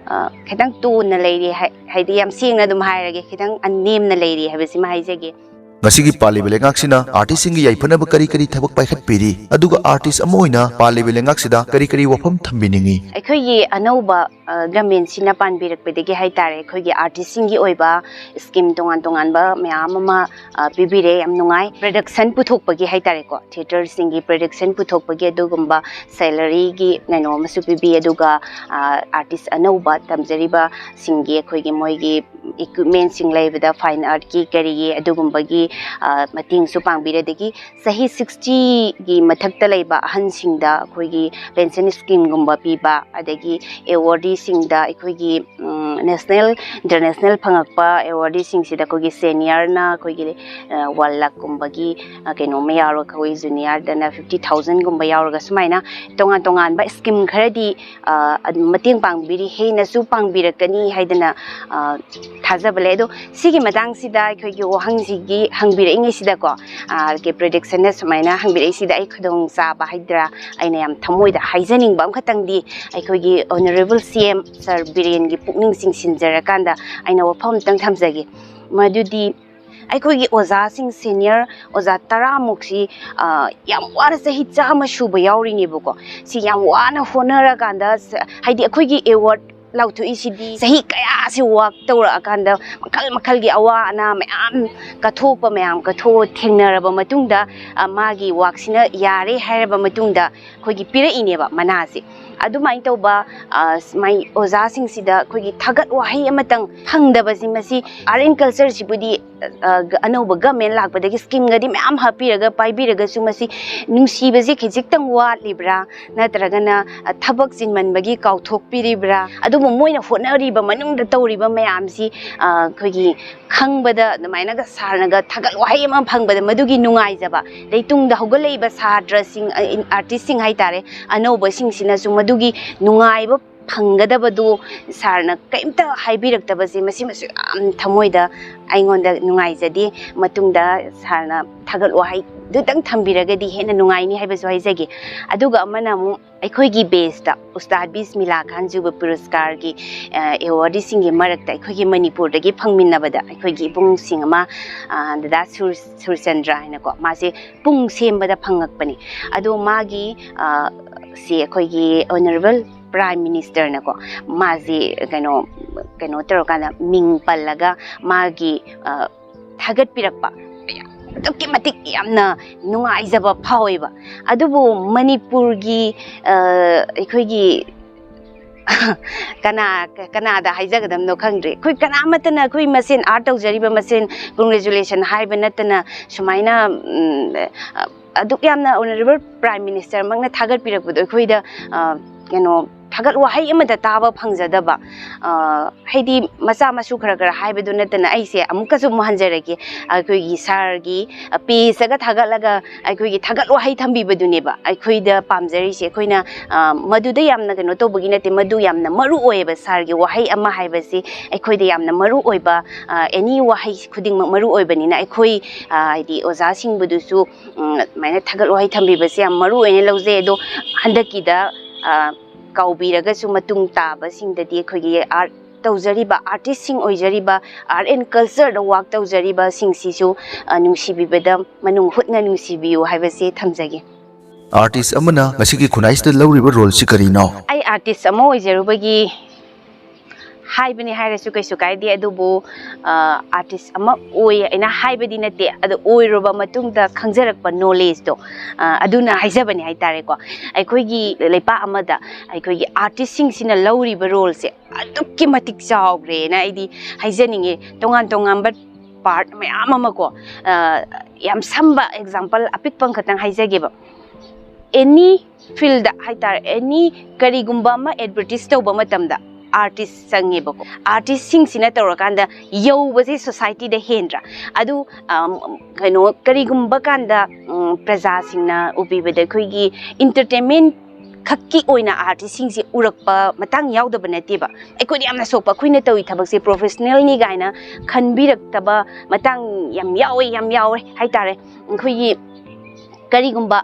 khitang tuna leiri haidi yam singna dum hairage khitang annemna leiri habisi ma haijage ngasi palibe lengaksina artist singi yaifanaba kari kari thabak paikhat piri aduga artist amoina palibe lengaksida kari kari wafam thambiningi ꯑꯩꯈꯣꯏꯒꯤ ꯑꯅꯧꯕ ꯒꯃꯦꯟꯁꯤꯅ ꯄꯥꯟꯕꯤꯔꯛꯄꯗꯒꯤ ꯍꯥꯏꯇꯥꯔꯦ ꯑꯩꯈꯣꯏꯒꯤ ꯑꯥꯔꯇꯤꯁꯁꯤꯡꯒꯤ ꯑꯣꯏꯕ scheme ꯇꯣꯉꯥꯟ ꯇꯣꯉꯥꯟꯕ ꯃꯌꯥꯝ ꯑꯃ ꯄꯤꯕꯤꯔꯦ ꯌꯥꯝ ꯅꯨꯡꯉꯥꯏ ꯄ꯭ꯔꯗꯛꯁꯟ ꯄꯨꯊꯣꯛꯄꯒꯤ ꯍꯥꯏꯇꯥꯔꯦꯀꯣ ꯊꯤꯌꯦꯇꯔꯁꯤꯡꯒꯤ ꯄ꯭ꯔꯗꯛꯁꯟ ꯄꯨꯊꯣꯛꯄꯒꯤ ꯑꯗꯨꯒꯨꯝꯕ ꯁꯦꯂꯔꯤꯒꯤ ꯀꯩꯅꯣ ꯑꯃꯁꯨ ꯄꯤꯕꯤ ꯑꯗꯨꯒ ꯑꯥꯔꯇꯤꯁ ꯑꯅꯧꯕ ꯇꯝꯖꯔꯤꯕ ꯁꯤꯡꯒꯤ ꯑꯩꯈꯣꯏꯒꯤ ꯃꯣꯏꯒꯤ ꯏꯀ꯭ꯋꯤꯞꯃꯦꯟꯁꯤꯡ ꯂꯩꯕꯗ ꯐꯥꯏꯟ ꯑꯥꯔꯠꯀꯤ ꯀꯔꯤꯒꯤ ꯑꯗꯨꯒꯨꯝꯕꯒꯤ ꯃꯇꯦꯡꯁꯨ ꯄꯥꯡꯕꯤꯔꯦ ꯑꯗꯒꯤ ꯆꯍꯤ 60ꯒꯤ ꯃꯊꯛꯇ ꯂꯩꯕ ꯑꯍꯟꯁꯤꯡꯗ ꯑꯩꯈꯣꯏꯒꯤ ꯄꯦꯟꯁꯟ ꯁ꯭ꯀꯤꯝꯒꯨꯝꯕ ꯄꯤꯕ ꯑꯗꯒꯤ ꯑꯦꯋꯥꯔꯗꯤꯁꯤꯡꯗ ꯑꯩꯈꯣꯏꯒꯤ ꯅꯦꯁꯅꯦꯜ ꯏꯟꯇꯔꯅꯦꯁꯅꯦꯜ ꯐꯪꯉꯛꯄ ꯑꯦꯋꯥꯔꯗꯤꯁꯤꯡꯁꯤꯗ ꯑꯩꯈꯣꯏꯒꯤ ꯁꯦꯅꯤꯌꯔꯅ ꯑꯩꯈꯣꯏꯒꯤ 1 ꯂꯥꯈꯀꯨꯝꯕꯒꯤ ꯀꯩꯅꯣꯝꯃ ꯌꯥꯎꯔꯒ ꯑꯩꯈꯣꯏ ꯖꯨꯅꯤꯌꯔꯗꯅ 50,000ꯒꯨꯝꯕ ꯌꯥꯎꯔꯒ ꯁꯨꯃꯥꯏꯅ ꯇꯣꯉꯥꯟ ꯇꯣꯉꯥꯟꯕ ꯁ꯭ꯀꯤꯝ ꯈꯔꯗꯤ ꯃꯇꯦꯡ ꯄꯥꯡꯕꯤꯔꯤ ꯍꯦꯟꯅꯁꯨ ꯄꯥꯡꯕꯤꯔꯛꯀꯅꯤ ꯍꯥꯏꯗꯅ ꯊꯥꯖꯕ ꯂꯩ ꯑꯗꯣ ꯁꯤꯒꯤ ꯃꯇꯥꯡꯁꯤꯗ ꯑꯩꯈꯣꯏꯒꯤ ꯋꯥꯍꯪꯁꯤꯒꯤ ꯍꯪꯕꯤꯔꯛꯏꯉꯩꯁꯤꯗꯀꯣ ꯄ꯭ꯔꯦꯗꯤꯛꯁꯟꯅ ꯁꯨꯃꯥꯏꯅ ꯍꯪꯕꯤꯔꯛꯏꯁꯤꯗ ꯑꯩ ꯈꯨꯗꯣꯡꯆꯥꯕ ꯍꯥꯏꯗ꯭ꯔꯥ ꯑꯩꯅ ꯌꯥꯝ ꯊꯃꯣꯏꯗ ꯍꯥꯏꯖꯅꯤꯡꯕ ꯑꯃꯈꯛꯇꯪꯗꯤ ꯑꯩꯈꯣꯏꯒꯤ ꯑꯣꯅꯔꯦꯕꯜ CM ꯁꯔ ꯕꯤꯔꯦꯟꯒꯤ ꯄꯨꯛꯅꯤꯡ ꯆꯤꯡꯁꯤꯟꯖꯔꯀꯥꯟꯗ ꯑꯩꯅ ꯋꯥꯐꯝ ꯑꯃꯇꯪ ꯊꯝꯖꯒꯦ ꯃꯗꯨꯗꯤ ꯑꯩꯈꯣꯏꯒꯤ ꯑꯣꯖꯥꯁꯤꯡ ꯁꯦꯅꯤꯌꯔ ꯑꯣꯖꯥ 10ꯃꯨꯛꯁꯤ ꯌꯥꯝ ꯋꯥꯅ ꯆꯍꯤ 100 ꯁꯨꯕ ꯌꯥꯎꯔꯤꯅꯦꯕꯀꯣ ꯁꯤ ꯌꯥꯝ ꯋꯥꯅ ꯍꯣꯠꯅꯔꯀꯥꯟꯗ ꯍꯥꯏꯗꯤ ꯑꯩꯈꯣꯏꯒꯤ ꯑꯦꯋꯥꯔꯗ ꯂꯥꯎꯊꯣꯛꯏꯁꯤꯗꯤ ꯆꯍꯤ ꯀꯌꯥꯁꯤ ꯋꯥꯛ ꯇꯧꯔꯛꯑꯀꯥꯟꯗ ꯃꯈꯜ ꯃꯈꯜꯒꯤ ꯑꯋꯥ ꯑꯅꯥ ꯃꯌꯥꯝ ꯀꯠꯊꯣꯛꯑ ꯊꯦꯡꯅꯔꯕ ꯃꯇꯨꯡꯗ ꯃꯥꯒꯤ ꯋꯥꯛꯁꯤꯅ ꯌꯥꯔꯦ ꯍꯥꯏꯔꯕ ꯃꯇꯨꯡꯗ ꯑꯩꯈꯣꯏꯒꯤ ꯄꯤꯔꯛꯏꯅꯦꯕ ꯃꯅꯥꯁꯦ ꯑꯗꯨꯃꯥꯏꯅ ꯇꯧꯕ ꯃꯥꯏ ꯑꯣꯖꯥꯁꯤꯡꯁꯤꯗ ꯑꯩꯈꯣꯏꯒꯤ ꯊꯥꯒꯠ ꯋꯥꯍꯩ ꯑꯃꯇꯪ ꯐꯪꯗꯕꯁꯤ ꯃꯁꯤ ꯑꯥꯔꯠ ꯑꯦꯟ ꯀꯜꯆꯔꯁꯤꯕꯨꯗꯤ ꯑꯅꯧꯕ ꯒꯃꯦꯟ ꯂꯥꯛꯄꯗꯒꯤ ꯁ꯭ꯀꯤꯝꯒꯗꯤ ꯃꯌꯥꯝ ꯍꯥꯞꯄꯤꯔꯒ ꯄꯥꯏꯕꯤꯔꯒꯁꯨ ꯃꯁꯤ ꯅꯨꯡꯁꯤꯕꯁꯤ ꯈꯤꯖꯤꯛꯇꯪ ꯋꯥꯠꯂꯤꯕ꯭ꯔꯥ ꯅꯠꯇ꯭ꯔꯒꯅ ꯊꯕꯛ ꯆꯤꯟꯃꯟꯕꯒꯤ ꯀꯥꯎꯊꯣꯛꯄꯤꯔꯤꯕ꯭ꯔꯥ ꯑꯗꯨꯕꯨ ꯃꯣꯏꯅ ꯍꯣꯠꯅꯔꯤꯕ ꯃꯅꯨꯡꯗ ꯇꯧꯔꯤꯕ ꯃꯌꯥꯝꯁꯤ ꯑꯩꯈꯣꯏꯒꯤ ꯈꯪꯕꯗ ꯑꯗꯨꯃꯥꯏꯅꯒ ꯁꯥꯔꯅꯒ ꯊꯥꯒꯠ ꯋꯥꯍꯩ ꯑꯃ ꯐꯪꯕꯗ ꯃꯗꯨꯒꯤ ꯅꯨꯡꯉꯥꯏꯖꯕ ꯑꯗꯩ ꯇꯨꯡꯗ ꯍꯧꯒꯠꯂꯛꯏꯕ ꯁꯥꯇ꯭ꯔꯁꯤꯡ ꯑꯥꯔꯇꯤꯁꯁꯤꯡ ꯍꯥꯏꯇꯥꯔꯦ ꯑꯅꯧꯕꯁꯤꯡꯁꯤꯅꯁꯨ ꯃꯗꯨꯒꯤ ꯅꯨꯡꯉꯥꯏꯕ ꯐꯪꯒꯗꯕꯗꯨ ꯁꯥꯔꯅ ꯀꯩꯝꯇ ꯍꯥꯏꯕꯤꯔꯛꯇꯕꯁꯦ ꯃꯁꯤꯃꯁꯨ ꯌꯥꯝ ꯊꯃꯣꯏꯗ ꯑꯩꯉꯣꯟꯗ ꯅꯨꯡꯉꯥꯏꯖꯗꯦ ꯃꯇꯨꯡꯗ ꯁꯥꯔꯅ ꯊꯥꯒꯠ ꯋꯥꯍꯩꯗꯨꯇꯪ ꯊꯝꯕꯤꯔꯒꯗꯤ ꯍꯦꯟꯅ ꯅꯨꯡꯉꯥꯏꯅꯤ ꯍꯥꯏꯕꯁꯨ ꯍꯥꯏꯖꯒꯦ ꯑꯗꯨꯒ ꯑꯃꯅ ꯑꯃꯨꯛ ꯑꯩꯈꯣꯏꯒꯤ ꯕꯦꯁꯇ ꯎꯁꯇꯥꯗ ꯕꯤꯁꯃꯤꯂꯥ ꯈꯥꯟ ꯖꯨꯕ ꯄꯨꯔꯁꯀꯥꯔꯒꯤ ꯑꯦꯋꯥꯔꯗꯤꯁꯤꯡꯒꯤ ꯃꯔꯛꯇ ꯑꯩꯈꯣꯏꯒꯤ ꯃꯅꯤꯄꯨꯔꯗꯒꯤ ꯐꯪꯃꯤꯟꯅꯕꯗ ꯑꯩꯈꯣꯏꯒꯤ ꯏꯕꯨꯡꯁꯤꯡ ꯑꯃ ꯗꯗꯥ ꯁꯨꯔꯆꯟꯗ꯭ꯔ ꯍꯥꯏꯅꯀꯣ ꯃꯥꯁꯦ ꯄꯨꯡ ꯁꯦꯝꯕꯗ ꯐꯪꯉꯛꯄꯅꯤ ꯑꯗꯣ ꯃꯥꯒꯤ ꯁꯤ ꯑꯩꯈꯣꯏꯒꯤ ꯑꯣꯅꯔꯦꯕꯜ ꯄ꯭ꯔꯥꯏꯝ ꯃꯤꯅꯤꯁꯇꯔꯅꯀꯣ ꯃꯥꯁꯤ ꯀꯩꯅꯣ ꯇꯧꯔꯀꯥꯟꯗ ꯃꯤꯡ ꯄꯜꯂꯒ ꯃꯥꯒꯤ ꯊꯥꯒꯠꯄꯤꯔꯛꯄ ꯑꯗꯨꯛꯀꯤ ꯃꯇꯤꯛ ꯌꯥꯝꯅ ꯅꯨꯡꯉꯥꯏꯖꯕ ꯐꯥꯎꯋꯦꯕ ꯑꯗꯨꯕꯨ ꯃꯅꯤꯄꯨꯔꯒꯤ ꯑꯩꯈꯣꯏꯒꯤ ꯀꯅꯥꯗ ꯍꯥꯏꯖꯒꯗꯕꯅꯣ ꯈꯪꯗ꯭ꯔꯦ ꯑꯩꯈꯣꯏ ꯀꯅꯥꯃꯠꯇꯅ ꯑꯩꯈꯣꯏ ꯃꯁꯦꯟ ꯑꯥꯔꯠ ꯇꯧꯖꯔꯤꯕ ꯃꯁꯦꯟ ꯀꯣꯡꯒ꯭ꯔꯦꯆꯨꯂꯦꯁꯟ ꯍꯥꯏꯕ ꯅꯠꯇꯅ ꯁꯨꯃꯥꯏꯅ ꯑꯗꯨꯛ ꯌꯥꯝꯅ ꯑꯣꯅꯔꯦꯕꯜ ꯄ꯭ꯔꯥꯏꯝ ꯃꯤꯅꯤꯁꯇꯔꯃꯛꯅ ꯊꯥꯒꯠꯄꯤꯔꯛꯄꯗꯣ ꯑꯩꯈꯣꯏꯗ ꯊꯥꯒꯠ ꯋꯥꯍꯩ ꯑꯃꯗ ꯇꯥꯕ ꯐꯪꯖꯗꯕ ꯍꯥꯏꯗꯤ ꯃꯆꯥ ꯃꯁꯨ ꯈꯔ ꯍꯥꯏꯕꯗꯨ ꯅꯠꯇꯅ ꯑꯩꯁꯦ ꯑꯃꯨꯛꯀꯁꯨ ꯑꯃꯨꯛ ꯍꯟꯖꯔꯒꯦ ꯑꯩꯈꯣꯏꯒꯤ ꯁꯥꯔꯒꯤ ꯄꯦꯖꯇꯒ ꯊꯥꯒꯠꯂꯒ ꯑꯩꯈꯣꯏꯒꯤ ꯊꯥꯒꯠ ꯋꯥꯍꯩ ꯊꯝꯕꯤꯕꯗꯨꯅꯦꯕ ꯑꯩꯈꯣꯏꯗ ꯄꯥꯝꯖꯔꯤꯁꯦ ꯑꯩꯈꯣꯏꯅ ꯃꯗꯨꯗ ꯌꯥꯝꯅ ꯀꯩꯅꯣ ꯇꯧꯕꯒꯤ ꯅꯠꯇꯦ ꯃꯗꯨ ꯌꯥꯝꯅ ꯃꯔꯨ ꯑꯣꯏꯌꯦꯕ ꯁꯥꯔꯒꯤ ꯋꯥꯍꯩ ꯑꯃ ꯍꯥꯏꯕꯁꯤ ꯑꯩꯈꯣꯏꯗ ꯌꯥꯝꯅ ꯃꯔꯨ ꯑꯣꯏꯕ ꯑꯦꯅꯤ ꯋꯥꯍꯩ ꯈꯨꯗꯤꯡꯃꯛ ꯃꯔꯨ ꯑꯣꯏꯕꯅꯤ나 ꯑꯩꯈꯣꯏ ꯍꯥꯏꯗꯤ ꯑꯣꯖꯥꯁꯤꯡꯕꯨꯗꯨꯁꯨ ꯑꯗꯨꯃꯥꯏꯅ ꯊꯥꯒꯠ ꯋꯥꯍꯩ ꯊꯝꯕꯤꯕꯁꯦ ꯌꯥꯝ ꯃꯔꯨ ꯑꯣꯏꯅ ꯂꯧꯖꯩ ꯑꯗꯣ ꯍꯟꯗꯛꯀꯤꯗ ꯀꯥꯎꯕꯤꯔꯒꯁꯨ ꯃꯇꯨꯡ ꯇꯥꯕꯁꯤꯡꯗꯗꯤ ꯑꯩꯈꯣꯏꯒꯤ ꯑꯥꯔꯠ ꯇꯧꯖꯔꯤꯕ ꯑꯥꯔꯇꯤꯁꯁꯤꯡ ꯑꯣꯏꯖꯔꯤꯕ ꯑꯥꯔꯠ ꯑꯦꯟ ꯀꯜꯆꯔꯗ ꯋꯥꯛ ꯇꯧꯖꯔꯤꯕꯁꯤꯡꯁꯤꯁꯨ ꯅꯨꯡꯁꯤꯕꯤꯕꯗ ꯃꯅꯨꯡ ꯍꯨꯠꯅ ꯅꯨꯡꯁꯤꯕꯤꯌꯨ ꯍꯥꯏꯕꯁꯤ ꯊꯝꯖꯒꯦ artist amana ngasigi khunais da lawriba role si karino ꯑꯩ ꯑꯥꯔꯇꯤꯁ ꯑꯃ ꯑꯣꯏꯖꯔꯨꯕꯒꯤ ꯍꯥꯏꯕꯅꯤ ꯍꯥꯏꯔꯁꯨ ꯀꯩꯁꯨ ꯀꯥꯏꯗꯦ ꯑꯗꯨꯕꯨ ꯑꯥꯔꯇꯤꯁ ꯑꯃ ꯑꯣꯏ ꯑꯩꯅ ꯍꯥꯏꯕꯗꯤ ꯅꯠꯇꯦ ꯑꯗꯨ ꯑꯣꯏꯔꯨꯕ ꯃꯇꯨꯡꯗ ꯈꯪꯖꯔꯛꯄ ꯅꯣꯂꯦꯖꯇꯣ ꯑꯗꯨꯅ ꯍꯥꯏꯖꯕꯅꯤ ꯍꯥꯏꯇꯥꯔꯦꯀꯣ ꯑꯩꯈꯣꯏꯒꯤ ꯂꯩꯄꯥꯛ ꯑꯃꯗ ꯑꯩꯈꯣꯏꯒꯤ ꯑꯥꯔꯇꯤꯁꯁꯤꯡꯁꯤꯅ ꯂꯧꯔꯤꯕ ꯔꯣꯜꯁꯦ ꯑꯗꯨꯛꯀꯤ ꯃꯇꯤꯛ ꯆꯥꯎꯈ꯭ꯔꯦꯅ ꯑꯩꯗꯤ ꯍꯥꯏꯖꯅꯤꯡꯉꯦ ꯇꯣꯉꯥꯟ ꯇꯣꯉꯥꯟꯕ ꯄꯥꯔꯠ ꯃꯌꯥꯝ ꯑꯃꯀꯣ ꯌꯥꯝ ꯁꯝꯕ ꯑꯦꯛꯖꯥꯝꯄꯜ ꯑꯄꯤꯛꯄ ꯑꯃꯈꯛꯇꯪ ꯍꯥꯏꯖꯒꯦꯕ ꯑꯦꯅꯤ ꯐꯤꯜꯗ ꯍꯥꯏꯇꯥꯔꯦ ꯑꯦꯅꯤ ꯀꯔꯤꯒꯨꯝꯕ ꯑꯃ ꯑꯦꯗꯚꯔꯇꯤꯁ ꯇꯧꯕ ꯃꯇꯝꯗ artist ꯆꯪꯉꯦꯕꯀꯣ artistꯁꯤꯡꯁꯤꯅ ꯇꯧꯔꯀꯥꯟꯗ ꯌꯧꯕꯁꯦ ꯁꯣꯁꯥꯏꯇꯤꯗ ꯍꯦꯟꯗ꯭ꯔꯥ ꯑꯗꯨ ꯀꯔꯤꯒꯨꯝꯕ ꯀꯥꯟꯗ ꯄ꯭ꯔꯖꯥꯁꯤꯡꯅ ꯎꯕꯤꯕꯗ ꯑꯩꯈꯣꯏꯒꯤ entertainment khakki oina artistꯁꯤꯡꯁꯦ ꯎꯔꯛꯄ ꯃꯇꯥꯡ ꯌꯥꯎꯗꯕ ꯅꯠꯇꯦꯕ ꯑꯩꯈꯣꯏꯗꯤ ꯌꯥꯝꯅ ꯁꯣꯛꯄ ꯑꯩꯈꯣꯏꯅ ꯇꯧꯔꯤ ꯊꯕꯛꯁꯦ ꯄ꯭ꯔꯣꯐꯦꯁꯅꯦꯜꯅꯤ ꯒꯥꯏꯅ ꯈꯟꯕꯤꯔꯛꯇꯕ ꯃꯇꯥꯡ ꯌꯥꯝ ꯌꯥꯎꯋꯦ ꯍꯥꯏꯇꯥꯔꯦ ꯑꯩꯈꯣꯏꯒꯤ ꯀꯔꯤꯒꯨꯝꯕ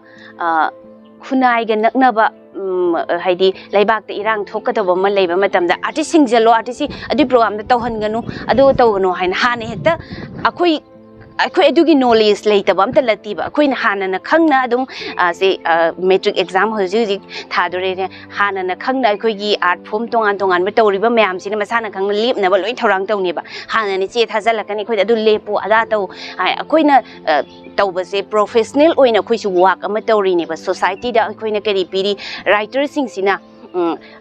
ꯈꯨꯟꯅꯥꯏꯒ ꯅꯛꯅꯕ haidi laibak te irang thokadaba ma leiba matamda artist singjalo artist adu program da tawhanganu adu tawganu haina hane hekta akhoi adugi knowledge leitaba amta latiba akhoi hana na khangna adum se metric exam hoji thadore ne hana na khangna akhoi gi art form tongan ma tawriba mayam sina masana khang lipna ba loi thorang tawniba hana ni che thazalakani akhoi adu lepo ada taw akhoi na tawbase professional oina akhoi su work ama tawri ne ba society da akhoi na kari piri writer sing sina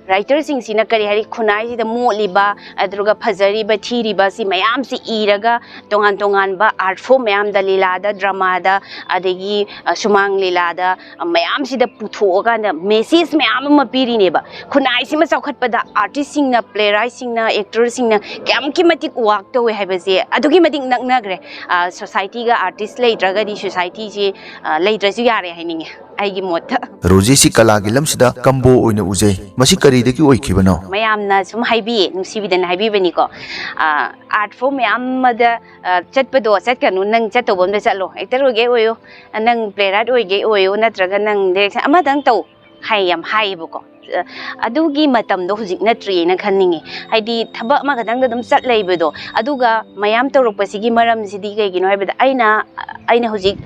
writer sing sina kari hari khunai si da moliba adruga phajari ba thiri ba si mayam si iraga tongan ba art form mayam da lila da drama da adegi sumang lila da mayam si da puthoga na message mayam ma piri ne ba khunai si ma chawkhat pa da artist sing na playwright sing na actor sing na kyam ki matik work to we haibase adugi matik naknagre society ga artist leitraga di society ji leitrasu yare haininge aigi mota Roji si kala gi lamsida kambo oina ujai masi kari de ki oikibano mayamna sum haibi nusibidan haibi bani ko art form mayam da chatpado chatkanu nang chatobom da chatlo actor oge oyo nang playwright oge oyo natraga nang direction amadang taw hayam haibu ko adugi matam do hujik natri na khanningi haidi thaba ma gadang da dum chat leibedo aduga mayam tawrokpasigi maram sidi kaigino haibada aina hujik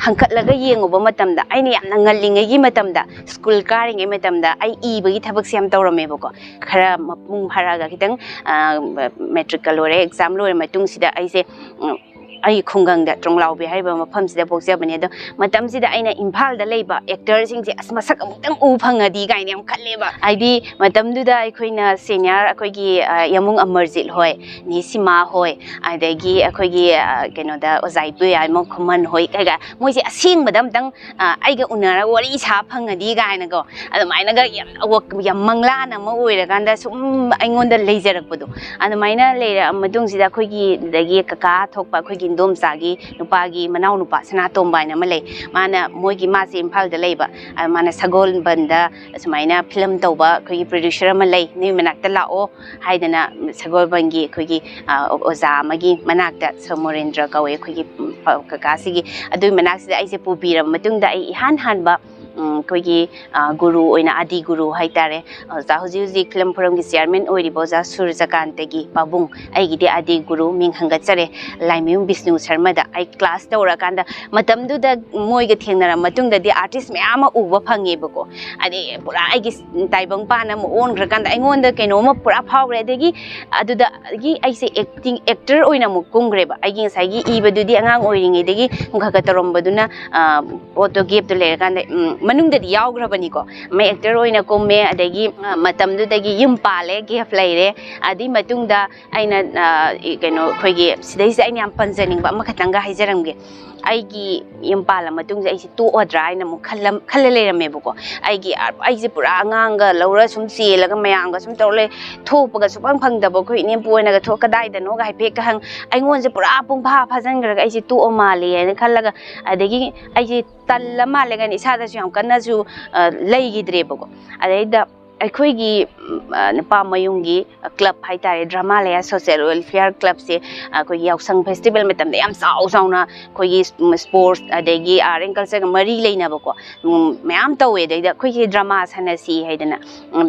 hangkatlaga yenguba matamda aina yamna ngallingai matamda school karingai matamda ai ibagi thabak siam tawramebako khara mapung pharaga kitang metric lore exam lore matung sida aise ai khungang da tronglao be haiba mafam sida bokja bane do matam sida aina imphal da leiba actor sing se asmasak amutang u phangadi gaine am khatleba aidi matam du da aikoina senior akoigi yamung amarjit hoi ni sima hoi adagi akoigi keno da ozai pu ya mo khuman hoi kaga moi se asing badam tang aiga unara wari sa phangadi gaina go adamaina ga yam mangla na ma oira ganda sum aingon da leijarak padu adamaina leira amadung sida akoigi dagi kaka thokpa akoigi dom sagi nupagi manau nupa sana tombai na malay mana moigi masi imphal da leiba mana sagol banda sumaina film tawba khoi producer malay ni manakta lao haidana sagol bangi khoi oza magi manakta Moirangcha kawe khoi kakasigi adui manaksida aise pubira matungda ai han ba koigi guru oina adi guru haitare za huji film forum gi chairman oiri boza surjakante gi pabung ai gi de adi guru ming hanga chare laimyung Vishnu Sharma da ai class tawra kanda matam du da moi ga thengnara matung da di artist me ama uba phange bako adi pura ai gi taibang pa na mo on gra kanda aingon da keno ma pura phawre de gi adu da gi ai se acting actor oina mo kungre ba ai gi sai gi iba du di angang oiringe de gi ngha ga tarom baduna photo gap to le kanda manung da di yawgrabani ko mai actor oina ko me adagi matam du dagi yum pale gap laire adi matung da aina keno khoigi sidai se aina panjaning ba makhatanga haijaramge aigi yum pala matung ai to odra aina mu khallale rame buko aigi pura anganga laura sum chelaga mayanga sum tawle thopaga supang phangdaba khoi nem puina ga thoka dai da no ga haipe ka hang aingon se pura pung pha phajan gra ai to o male ena khallaga adagi ai talla male ga ni sada su yam kana su leigidre bako adaida aikoigi napa mayungi club haitare drama laya social welfare club se aikoigi yausang festival metam da yam sauna koigi sports adegi art and culture mari leina bako mayam tawe da aikoigi drama sanasi haidana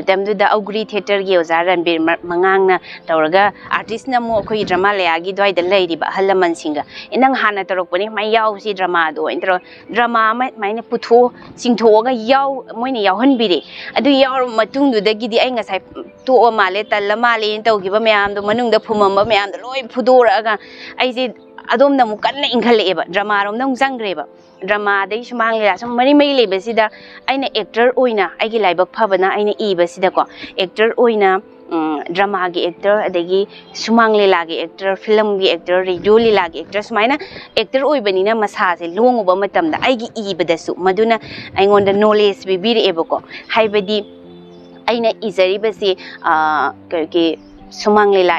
metam du da augri theater gi ozaran bir mangang na tawraga artist na mo aikoigi drama laya gi doi da leiri ba halaman singa inang hana tarok pani mai yaw si drama do intro drama mai na putho singtho ga yaw moini yawhan bire adu yaw matu dagi ai ngasai to male talla male tawgiba mayam do manung da phumamba mayam da loi phudoraga ai je adom na mukanna inghaleeba drama rom nang jangreba drama dai sumang la sum mari mai lebe sida aina actor oina aigi laibak phabana aina iba sida ko actor oina drama gi actor adagi sumang lela gi actor film gi actor radio lela gi actor sumaina actor oibani na masa se longuba matamda aigi ibada su maduna aingonda knowledge bibiri ebako haibadi aina izaribasi ke sumang lila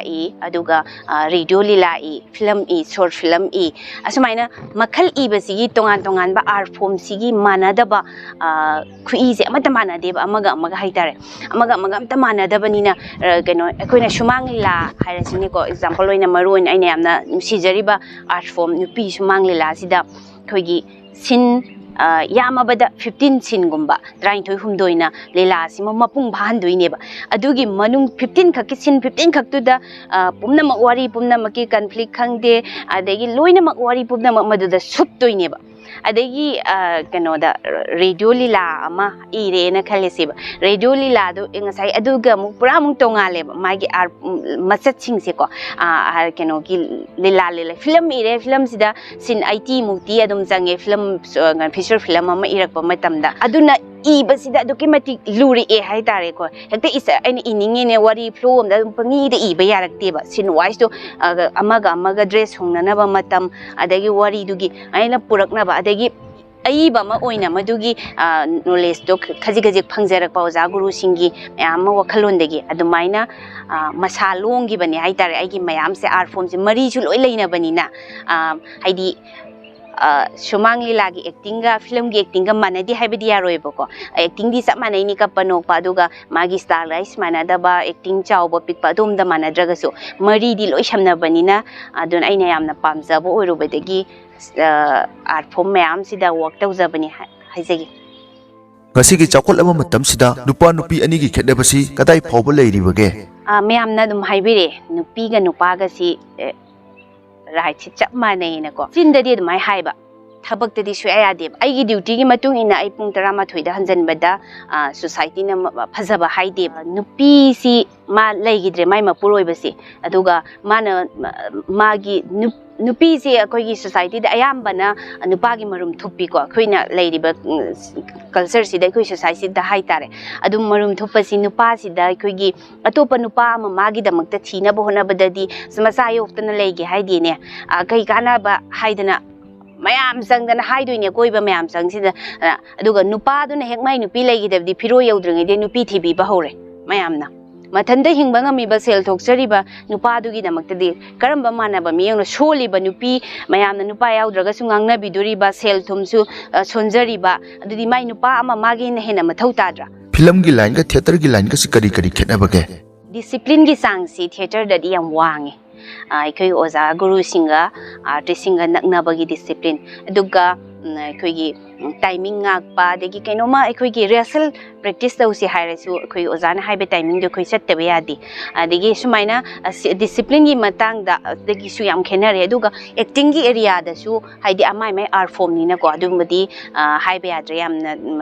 aduga radio lila film short film asumaina makhal basi tongan ba art form sigi manadaba khui se amata manadeba amaga haitare amaga amta manadaba nina keno akoina sumang lila hairasini ko example oina maroin aina yamna sijariba art form nupi sumang lila sida khoigi sin ꯌꯥꯝꯃꯕꯗ 15 ꯁꯤꯟꯒꯨꯝꯕ 13-14나 ꯂꯤꯂꯥꯁꯤꯃ ꯃꯄꯨꯡ ꯐꯥꯍꯟꯗꯣꯏꯅꯦꯕ ꯑꯗꯨꯒꯤ ꯃꯅꯨꯡ 15 ꯈꯛꯀꯤ ꯁꯤꯟ 15 ꯈꯛꯇꯨꯗ ꯄꯨꯝꯅꯃꯛ ꯋꯥꯔꯤ ꯄꯨꯝꯅꯃꯛꯀꯤ conflict ꯈꯪꯗꯦ ꯑꯗꯒꯤ ꯂꯣꯏꯅꯃꯛ ꯋꯥꯔꯤ ꯄꯨꯝꯅꯃꯛ ꯃꯗꯨꯗ ꯁꯨꯞꯇꯣꯏꯅꯦꯕ ꯑꯗꯒꯤ ꯀꯩꯅꯣꯗ ꯔꯦꯗꯤꯑꯣ ꯂꯤꯂꯥ ꯑꯃ ꯏꯔꯦꯅ ꯈꯜꯂꯁꯦꯕ ꯔꯦꯗꯤꯑꯣ ꯂꯤꯂꯥꯗꯣ ꯉꯁꯥꯏ ꯑꯗꯨꯒ ꯑꯃꯨꯛ ꯄꯨꯔꯥ ꯑꯃꯨꯛ ꯇꯣꯉꯥꯜꯂꯦꯕ ꯃꯥꯒꯤ ꯃꯆꯠꯁꯤꯡꯁꯦꯀꯣ ꯀꯩꯅꯣꯒꯤ ꯂꯤꯂꯥ ꯐꯤꯂꯝ ꯏꯔꯦ ꯐꯤꯂꯝꯁꯤꯗ ꯁꯤꯟ 80 ꯃꯨꯛꯇꯤ ꯑꯗꯨꯝ ꯆꯪꯉꯦ ꯐꯤꯂꯝ ꯐꯤꯆꯔ ꯐꯤꯂꯝ ꯑꯃ ꯏꯔꯛꯄ ꯃꯇꯝꯗ ꯑꯗꯨꯅ ꯏꯕꯁꯤꯗ ꯑꯗꯨꯛꯀꯤ ꯃꯇꯤꯛ ꯂꯨꯔꯛꯑꯦ ꯍꯥꯏꯇꯥꯔꯦꯀꯣ ꯍꯦꯛꯇ ꯑꯩꯅ ꯏꯅꯤꯡꯉꯦꯅꯦ ꯋꯥꯔꯤ ꯐ꯭ꯂꯣ ꯑꯃꯗ ꯑꯗꯨꯝ ꯄꯪꯏꯗ ꯏꯕ ꯌꯥꯔꯛꯇꯦꯕ ꯁꯤꯟ ꯋꯥꯏꯁꯇꯣ ꯑꯃꯒ ꯗ꯭ꯔꯦꯁ ꯍꯣꯡꯅꯅꯕ ꯃꯇꯝ ꯑꯗꯒꯤ ꯋꯥꯔꯤꯗꯨꯒꯤ ꯑꯩꯅ ꯄꯨꯔꯛꯅꯕ ꯑꯗꯒꯤ ꯑꯏꯕ ꯑꯃ ꯑꯣꯏꯅ ꯃꯗꯨꯒꯤ ꯅꯣꯂꯦꯖꯇꯣ ꯈꯖꯤꯛ ꯈꯖꯤꯛ ꯐꯪꯖꯔꯛꯄ ꯑꯣꯖꯥ ꯒꯨꯔꯨꯁꯤꯡꯒꯤ ꯃꯌꯥꯝ ꯑꯃ ꯋꯥꯈꯜꯂꯣꯟꯗꯒꯤ ꯑꯗꯨꯃꯥꯏꯅ ꯃꯁꯥ ꯂꯣꯡꯈꯤꯕꯅꯦ ꯍꯥꯏꯇꯥꯔꯦ ꯑꯩꯒꯤ ꯃꯌꯥꯝꯁꯦ ꯑꯥꯔꯠ ꯐꯣꯝꯁꯦ ꯃꯔꯤꯁꯨ ꯂꯣꯏ ꯂꯩꯅꯕꯅꯤꯅ ꯍꯥꯏꯗꯤ ꯁꯨꯃꯥꯡ ꯂꯤꯂꯥꯒꯤ ꯑꯦꯛꯇꯤꯡꯒ ꯐꯤꯂꯝꯒꯤ ꯑꯦꯛꯇꯤꯡꯒ ꯃꯥꯟꯅꯗꯦ ꯍꯥꯏꯕꯗꯤ ꯌꯥꯔꯣꯏꯕꯀꯣ ꯑꯦꯛꯇꯤꯡꯗꯤ ꯆꯞ ꯃꯥꯟꯅꯩꯅꯤ ꯀꯞꯄ ꯅꯣꯛꯄ ꯑꯗꯨꯒ ꯃꯥꯒꯤ ꯁ꯭ꯇꯥꯏꯜ ꯃꯥꯟꯅꯗꯕ ꯑꯦꯛꯇꯤꯡ ꯆꯥꯎꯕ ꯄꯤꯛꯄ ꯑꯗꯣꯝꯗ ꯃꯥꯟꯅꯗ꯭ꯔꯒꯁꯨ ꯃꯔꯤꯗꯤ ꯂꯣꯏ ꯁꯝꯅꯕꯅꯤ나 ꯑꯗꯨꯅ ꯑꯩꯅ ꯌꯥꯝꯅ ꯄꯥꯝꯖꯕ ꯑꯣꯏꯔꯨꯕꯗꯒꯤ ꯑꯥꯔꯠ ꯐꯣꯝ ꯃꯌꯥꯝꯁꯤꯗ ꯋꯥꯔꯛ ꯇꯧꯖꯕꯅꯤ ꯍꯥꯏꯖꯒꯦ ꯉꯁꯤꯒꯤ ꯆꯥꯎꯈꯠꯂꯕ ꯃꯇꯝꯁꯤꯗ ꯅꯨꯄꯥ ꯅꯨꯄꯤ ꯑꯅꯤꯒꯤ ꯈꯦꯠꯅꯕꯁꯤ ꯀꯗꯥꯏ ꯐꯥꯎꯕ ꯂꯩꯔꯤꯕꯒꯦ ꯃꯌꯥꯝꯅ ꯑꯗꯨꯝ ꯍꯥꯏꯕꯤꯔꯦ ꯅꯨꯄꯤꯒ ꯅꯨꯄꯥꯒꯁꯤ ꯔꯥꯏꯠꯁꯤ ꯆꯞ ꯃꯥꯟꯅꯩꯅꯀꯣ ꯆꯤꯟꯗꯗꯤ ꯑꯗꯨꯃꯥꯏꯅ ꯍꯥꯏꯕ ꯊꯕꯛꯇꯗꯤ ꯁꯨꯡꯌꯥ ꯌꯥꯗꯦꯕ ꯑꯩꯒꯤ ꯗ꯭ꯌꯨꯇꯤꯒꯤ ꯃꯇꯨꯡ ꯏꯟꯅ ꯑꯩ ꯄꯨꯡ 12ꯗ ꯍꯟꯖꯟꯕꯗ ꯁꯣꯁꯥꯏꯇꯤꯅ ꯐꯖꯕ ꯍꯥꯏꯗꯦꯕ ꯅꯨꯄꯤꯁꯤ ꯃꯥ ꯂꯩꯈꯤꯗ꯭ꯔꯦ ꯃꯥꯏ ꯃꯄꯨꯔꯣꯏꯕꯁꯤ ꯑꯗꯨꯒ ꯃꯥꯅ ꯃꯥꯒꯤ ꯅꯨꯄꯤꯁꯦ ꯑꯩꯈꯣꯏꯒꯤ ꯁꯣꯁꯥꯏꯇꯤꯗ ꯑꯌꯥꯝꯕꯅ ꯅꯨꯄꯥꯒꯤ ꯃꯔꯨꯝ ꯊꯨꯞꯄꯤꯀꯣ ꯑꯩꯈꯣꯏꯅ ꯂꯩꯔꯤꯕ ꯀꯜꯆꯔꯁꯤꯗ ꯑꯩꯈꯣꯏ ꯁꯣꯁꯥꯏꯇꯤꯗ ꯍꯥꯏꯇꯥꯔꯦ ꯑꯗꯨꯝ ꯃꯔꯨꯝ ꯊꯨꯞꯄꯁꯤ ꯅꯨꯄꯥꯁꯤꯗ ꯑꯩꯈꯣꯏꯒꯤ ꯑꯇꯣꯞꯄ ꯅꯨꯄꯥ ꯑꯃ ꯃꯥꯒꯤꯗꯃꯛꯇ ꯊꯤꯅꯕ ꯍꯣꯠꯅꯕꯗꯗꯤ ꯃꯆꯥ ꯌꯣꯛꯇꯅ ꯂꯩꯒꯦ ꯍꯥꯏꯗꯦꯅꯦ ꯀꯩ ꯀꯥꯟꯅꯕ ꯍꯥꯏꯗꯅ ꯃꯌꯥꯝ ꯆꯪꯗꯅ ꯍꯥꯏꯗꯣꯏꯅꯦ ꯀꯣꯏꯕ ꯃꯌꯥꯝ ꯆꯪꯁꯤꯗ ꯑꯗꯨꯒ ꯅꯨꯄꯥꯗꯨꯅ ꯍꯦꯛ ꯃꯥꯏ ꯅꯨꯄꯤ ꯂꯩꯈꯤꯗꯕꯗꯤ ꯐꯤꯔꯣꯏ ꯌꯧꯗ꯭ꯔꯤꯉꯩꯗꯩ ꯅꯨꯄꯤ ꯊꯤꯕꯤꯕ ꯍꯧꯔꯦ ꯃꯌꯥꯝꯅ ꯃꯊꯟꯇ ꯍꯤꯡꯕ ꯉꯝꯃꯤꯕ ꯁꯦꯜ ꯊꯣꯛꯆꯔꯤꯕ ꯅꯨꯄꯥꯗꯨꯒꯤꯗꯃꯛꯇꯗꯤ ꯀꯔꯝꯕ ꯃꯥꯟꯅꯕ ꯃꯤꯌꯦꯡꯅ ꯁꯣꯜꯂꯤꯕ ꯅꯨꯄꯤ ꯃꯌꯥꯝꯅ ꯅꯨꯄꯥ ꯌꯥꯎꯗ꯭ꯔꯒꯁꯨ ꯉꯥꯡꯅꯕꯤꯗꯣꯔꯤꯕ ꯁꯦꯜ ꯊꯨꯝꯁꯨ ꯁꯣꯟꯖꯔꯤꯕ ꯑꯗꯨꯗꯤ ꯃꯥꯏ ꯅꯨꯄꯥ ꯑꯃ ꯃꯥꯒꯤꯅ ꯍꯦꯟꯅ ꯃꯊꯧ ꯇꯥꯗ꯭ꯔꯥ ꯐꯤꯂꯝꯒꯤ ꯂꯥꯏꯟꯒ ꯊꯤꯌꯦꯇꯔꯒꯤ ꯂꯥꯏꯟꯒꯁꯤ ꯀꯔꯤ ꯈꯦꯠꯅꯕꯒꯦ ꯗꯤꯁꯤꯄ꯭ꯂꯤꯟꯒꯤ ꯆꯥꯡꯁꯤ ꯊꯤꯌꯦꯇꯔꯗꯗꯤ ꯌꯥꯝ ꯋꯥꯡꯉꯦ ꯑꯩꯈꯣꯏ ꯑꯣꯖꯥ ꯒꯨꯔꯨꯁꯤꯡꯒ ꯑꯥꯔꯇꯤꯁꯁꯤꯡꯒ ꯅꯛꯅꯕꯒꯤ ꯗꯤꯁꯤꯄ꯭ꯂꯤꯟ ꯑꯗꯨꯒ ꯑꯩꯈꯣꯏꯒꯤ ꯇꯥꯏꯃꯤꯡ ꯉꯥꯛꯄ ꯑꯗꯒꯤ ꯀꯩꯅꯣꯝꯃ ꯑꯩꯈꯣꯏꯒꯤ ꯔꯤꯍꯔꯁꯦꯜ ꯄ꯭ꯔꯦꯛꯇꯤꯁ ꯇꯧꯁꯤ ꯍꯥꯏꯔꯁꯨ ꯑꯩꯈꯣꯏ ꯑꯣꯖꯥꯅ ꯍꯥꯏꯕ ꯇꯥꯏꯃꯤꯡꯗꯣ ꯑꯩꯈꯣꯏ ꯆꯠꯇꯕ ꯌꯥꯗꯦ ꯑꯗꯒꯤ ꯁꯨꯃꯥꯏꯅ ꯗꯤꯁꯤꯄ꯭ꯂꯤꯟꯒꯤ ꯃꯇꯥꯡꯗ ꯑꯗꯒꯤꯁꯨ ꯌꯥꯝ ꯈꯦꯠꯅꯔꯦ ꯑꯗꯨꯒ ꯑꯦꯛꯇꯤꯡꯒꯤ ꯑꯦꯔꯤꯌꯥꯗꯁꯨ ꯍꯥꯏꯗꯤ ꯃꯥꯏ ꯑꯥꯔꯠ ꯐꯣꯝꯅꯤꯅꯀꯣ ꯑꯗꯨꯝꯕꯗꯤ ꯍꯥꯏꯕ ꯌꯥꯗ꯭ꯔꯦ ꯌꯥꯝꯅ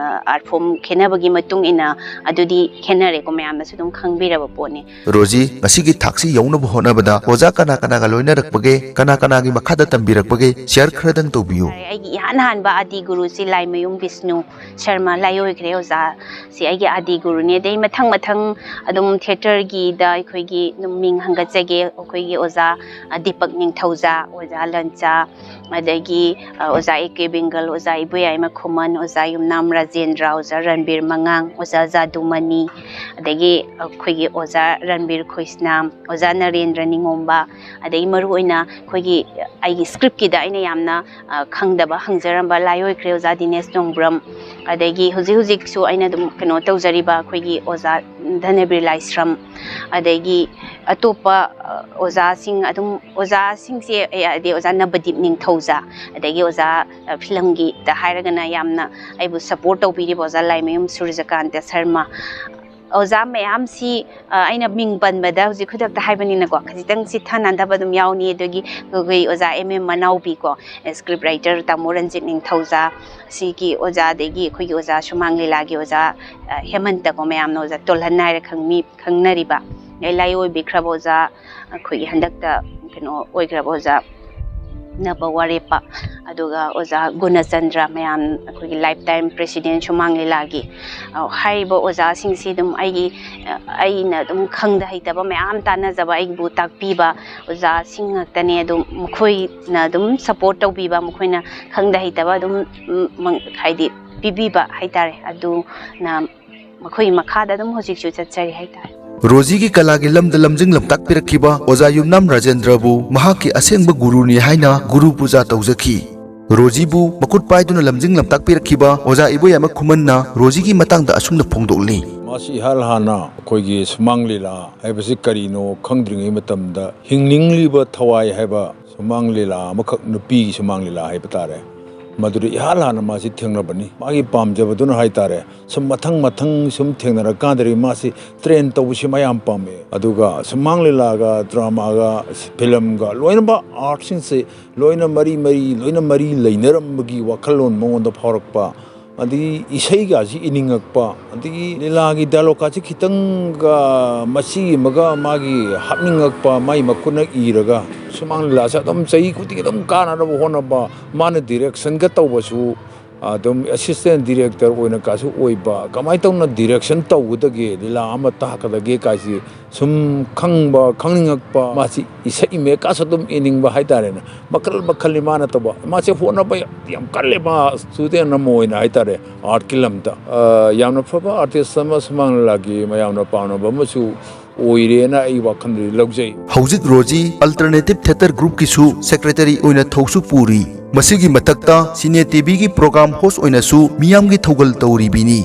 ꯑꯥꯔꯠ ꯐꯣꯝ ꯈꯦꯠꯅꯕꯒꯤ ꯃꯇꯨꯡ ꯏꯟꯅ ꯑꯗꯨꯗꯤ ꯈꯦꯠꯅꯔꯦꯀꯣ ꯃꯌꯥꯝꯅꯁꯨ ꯑꯗꯨꯝ ꯈꯪꯕꯤꯔꯕ ꯄꯣꯠꯅꯤ ꯔꯣꯖꯤ ꯉꯁꯤꯒꯤ ꯊꯥꯛꯁꯤ ꯌꯧꯅꯕ ꯍꯣꯠꯅꯕꯗ ꯑꯣꯖꯥ ꯀꯅꯥꯒ ꯂꯣꯏꯅꯔꯛꯄꯒꯦ ꯀꯅꯥꯒꯤ ꯃꯈꯥꯗ ꯇꯝꯕꯤꯔꯛꯄꯒꯦ ꯁꯤꯌꯔ ꯈꯔꯗꯪ ꯇꯧꯕꯤꯌꯨ ꯑꯩꯒꯤ ꯏꯍꯥꯟ ꯍꯥꯟꯕ ꯑꯥꯗꯤ ꯒꯨꯔꯨꯁꯤ ꯂꯥꯏꯃꯌꯨꯝ ꯕꯤꯁꯅꯨ ꯁꯔꯃ ꯂꯥꯏꯑꯣꯏꯈ꯭ꯔꯦ ꯑꯣꯖꯥ ꯁꯤ ꯑꯩꯒꯤ ꯑꯥꯗꯤ ꯒꯨꯔꯨꯅꯤ ꯑꯗꯩ ꯃꯊꯪ ꯑꯗꯨꯝ ꯊꯤꯌꯦꯇꯔꯒꯤꯗ ꯑꯩꯈꯣꯏꯒꯤ ꯑꯗꯨꯝ ꯃꯤꯡ ꯍꯪꯒꯠꯆꯒꯦ ꯑꯩꯈꯣꯏꯒꯤ ꯑꯣꯖꯥ ꯗꯤꯄꯛ ꯅꯤꯡꯊꯧꯖꯥ ꯑꯣꯖꯥ ꯂꯟꯆꯥ ꯑꯗꯒꯤ ꯑꯣꯖꯥ A.K. ꯕꯦꯡꯒꯜ ꯑꯣꯖꯥ ꯏꯕꯣꯌꯥꯏꯃ ꯈꯨꯃꯟ ꯑꯣꯖꯥ ꯌꯨꯝꯅꯥꯝ ꯔꯥꯖꯦꯟꯗ꯭ꯔ ꯑꯣꯖꯥ ꯔꯟꯕꯤꯔ ꯃꯉꯥꯡ ꯑꯣꯖꯥ ꯖꯥꯗꯨꯃꯅꯤ ꯑꯗꯒꯤ ꯑꯩꯈꯣꯏꯒꯤ ꯑꯣꯖꯥ ꯔꯟꯕꯤꯔ ꯈꯣꯏꯁꯅꯥꯝ ꯑꯣꯖꯥ ꯅꯔꯦꯟꯗ꯭ꯔ ꯅꯤꯉꯣꯝꯕ ꯑꯗꯒꯤ ꯃꯔꯨꯑꯣꯏꯅ ꯑꯩꯈꯣꯏꯒꯤ ꯑꯩꯒꯤ ꯁ꯭ꯀ꯭ꯔꯤꯞꯀꯤꯗ ꯑꯩꯅ ꯌꯥꯝꯅ ꯈꯪꯗꯕ ꯍꯪꯖꯔꯝꯕ ꯂꯥꯏꯑꯣꯏꯈ꯭ꯔꯦ ꯑꯣꯖꯥ ꯗꯤꯅꯦꯁ ꯅꯣꯡꯕ꯭ꯔꯝ ꯑꯗꯒꯤ ꯍꯧꯖꯤꯛꯁꯨ ꯑꯩꯅ ꯑꯗꯨꯝ ꯀꯩꯅꯣ ꯇꯧꯖꯔꯤꯕ ꯑꯩꯈꯣꯏꯒꯤ ꯑꯣꯖꯥ ꯙꯅꯕꯤꯔ ꯂꯥꯏꯁ꯭ꯔꯝ ꯑꯗꯒꯤ ꯑꯇꯣꯞꯄ ꯑꯣꯖꯥꯁꯤꯡ ꯑꯗꯨꯝ ꯑꯣꯖꯥꯁꯤꯡꯁꯦ ꯍꯥꯏꯗꯤ ꯑꯣꯖꯥ ꯅꯕꯗꯤꯞ ꯅꯤꯡꯊꯧꯖꯥ ꯑꯗꯒꯤ ꯑꯣꯖꯥ ꯐꯤꯂꯝꯒꯤꯗ ꯍꯥꯏꯔꯒꯅ ꯌꯥꯝꯅ ꯑꯩꯕꯨ ꯁꯄꯣꯔꯠ ꯇꯧꯕꯤꯔꯤꯕ ꯑꯣꯖꯥ ꯂꯥꯏꯃꯌꯨꯝ ꯁꯨꯔꯖꯀꯥꯟꯇ ꯁꯔꯃ ꯑꯣꯖꯥ ꯃꯌꯥꯝꯁꯤ ꯑꯩꯅ ꯃꯤꯡ ꯄꯟꯕꯗ ꯍꯧꯖꯤꯛ ꯈꯨꯗꯛꯇ ꯍꯥꯏꯕꯅꯤꯅꯀꯣ ꯈꯖꯤꯛꯇꯪ ꯆꯤꯠꯊ ꯅꯥꯟꯊꯕ ꯑꯗꯨꯝ ꯌꯥꯎꯅꯤ ꯑꯗꯒꯤ ꯑꯩꯈꯣꯏ ꯑꯣꯖꯥ M.M. ꯃꯅꯥꯎꯕꯤꯀꯣ ꯁ꯭ꯀ꯭ꯔꯤꯞ ꯔꯥꯏꯇꯔ ꯇꯥꯃꯣ ꯔꯟꯖꯤꯠ ꯅꯤꯡꯊꯧꯖꯥ ꯁꯤꯒꯤ ꯑꯣꯖꯥꯗꯒꯤ ꯑꯩꯈꯣꯏꯒꯤ ꯑꯣꯖꯥ ꯁꯨꯃꯥꯡ ꯂꯤꯂꯥꯒꯤ ꯑꯣꯖꯥ ꯍꯦꯃꯟꯇꯀꯣ ꯃꯌꯥꯝꯅ ꯑꯣꯖꯥ ꯇꯣꯜꯍꯟ ꯍꯥꯏꯔ ꯈꯪꯅꯔꯤꯕ ꯂꯥꯏꯑꯣꯏꯕꯤꯈ꯭ꯔꯕ ꯑꯣꯖꯥ ꯑꯩꯈꯣꯏꯒꯤ ꯍꯟꯗꯛꯇ ꯀꯩꯅꯣ ꯑꯣꯏꯈ꯭ꯔꯕ ꯑꯣꯖꯥ ꯅꯕ ꯋꯥꯔꯦꯞꯄ ꯑꯗꯨꯒ ꯑꯣꯖꯥ ꯒꯨꯅꯆꯟꯗ꯭ꯔ ꯃꯌꯥꯝ ꯑꯩꯈꯣꯏꯒꯤ ꯂꯥꯏꯐ ꯇꯥꯏꯝ ꯄ꯭ꯔꯦꯁꯤꯗꯦꯟ ꯁꯨꯃꯥꯡ ꯂꯤꯂꯥꯒꯤ ꯍꯥꯏꯔꯤꯕ ꯑꯣꯖꯥꯁꯤꯡꯁꯤ ꯑꯗꯨꯝ ꯑꯩꯅ ꯑꯗꯨꯝ ꯈꯪꯗ ꯍꯩꯇꯕ ꯃꯌꯥꯝ ꯇꯥꯟꯅꯖꯕ ꯑꯩꯕꯨ ꯇꯥꯛꯄꯤꯕ ꯑꯣꯖꯥꯁꯤꯡ ꯉꯥꯛꯇꯅꯦ ꯑꯗꯨꯝ ꯃꯈꯣꯏꯅ ꯑꯗꯨꯝ ꯁꯄꯣꯔꯠ ꯇꯧꯕꯤꯕ ꯃꯈꯣꯏꯅ ꯈꯪꯗ ꯍꯩꯇꯕ ꯑꯗꯨꯝ ꯍꯥꯏꯗꯤ ꯄꯤꯕꯤꯕ ꯍꯥꯏꯇꯥꯔꯦ ꯑꯗꯨꯅ ꯃꯈꯣꯏꯒꯤ ꯃꯈꯥꯗ ꯑꯗꯨꯝ ꯍꯧꯖꯤꯛꯁꯨ ꯆꯠꯆꯔꯤ ꯍꯥꯏꯇꯥꯔꯦ ꯔꯣꯖꯤꯒꯤ ꯀꯂꯥꯒꯤ ꯂꯝꯗ ꯂꯝꯖꯤꯡ ꯂꯝꯇꯥꯛꯄꯤꯔꯛꯈꯤꯕ ꯑꯣꯖꯥ ꯌꯨꯝꯅꯥꯝ ꯔꯥꯖꯦꯟꯗ꯭ꯔꯕꯨ ꯃꯍꯥꯛꯀꯤ ꯑꯁꯦꯡꯕ ꯒꯨꯔꯨꯅꯤ ꯍꯥꯏꯅ ꯒꯨꯔु ꯄꯨꯖꯥ ꯇꯧꯖꯈꯤ ꯔꯣꯖꯤꯕꯨ ꯃꯈꯨꯠ ꯄꯥꯏꯗꯨꯅ ꯂꯝꯖꯤꯡ ꯂꯝꯇꯥꯛꯄꯤꯔꯛꯈꯤꯕ ꯑꯣꯖꯥ ꯏꯕꯣꯌꯥꯏꯃ ꯈꯨꯃꯟꯅ ꯔꯣꯖꯤꯒꯤ ꯃꯇꯥꯡꯗ ꯑꯁꯨꯝꯅ ꯐꯣꯡꯗꯣꯛꯂꯤ ꯃꯁꯤ ꯏꯍꯥꯟ ꯍꯥꯟꯅ ꯑꯩꯈꯣꯏꯒꯤ ꯁꯨꯃꯥꯡ ꯂꯤꯂꯥ ꯍꯥꯏꯕꯁꯤ ꯀꯔꯤꯅꯣ ꯈꯪꯗ꯭ꯔꯤꯉꯩ ꯃꯇꯝꯗ ꯍꯤꯡꯅꯤꯡꯂꯤꯕ ꯊꯋꯥꯏ ꯍꯥꯏꯕ ꯁꯨꯃꯥꯡ ꯂꯤꯂꯥ ꯑꯃꯈꯛ ꯅꯨꯄꯤꯒꯤ ꯁꯨꯃꯥꯡ ꯂꯤꯂꯥ ꯍꯥꯏꯕ ꯇꯥꯔꯦ मधुर इहाल हाना मासी थेंगनबनी मागी पामजबदुना हाइतारे सम मथंग मथंग सम थेंगनरा कादरी मासी ट्रेन तौबसी मयाम पामे अदुगा सुमांग लीलागा ड्रामागा फिल्मगा लोइनबा आर्ट सिंसे लोइना मरी लेनरमगी वखलोन मोंद फारकपा अदी इसैगासी इनिंगकपा अदी लीलागी डायलॉगकासी खितंगा मसी मगा मागी हापनिंगकपा माई मकुन इरगा सुमांग लीला सा दम चई खुति दम कानारब होनबा मान डायरेक्शन गा तौबसु अदम असिस्टेंट डायरेक्टर ओइना कासु ओइबा कमाय तौना डायरेक्शन तौगदगे लीला अमा ताकदगे कासी सुम खंगबा खंगनिंगकपा मासी इसै मे कासु दम इनिंगबा हाइतारेना मकल मखल माना तबा मासे होनबा याम कल्ले मा स्टूडेंट नम ओइना हाइतारे आर्ट किलमता यामना फबा आर्टिस्ट सम सुमांग लीलागी मयामना पावनबा मसु ओइरेना आई वखन लौजै हौजिक रोजी अल्टरनेटिव थिएटर ग्रुप किसु सेक्रेटरी ओइना थौसु पुरी मसिगी मथक्ता सिने टीवी की प्रोग्राम होस्ट ओइनासु मियामगी थौगल तौरीबिनी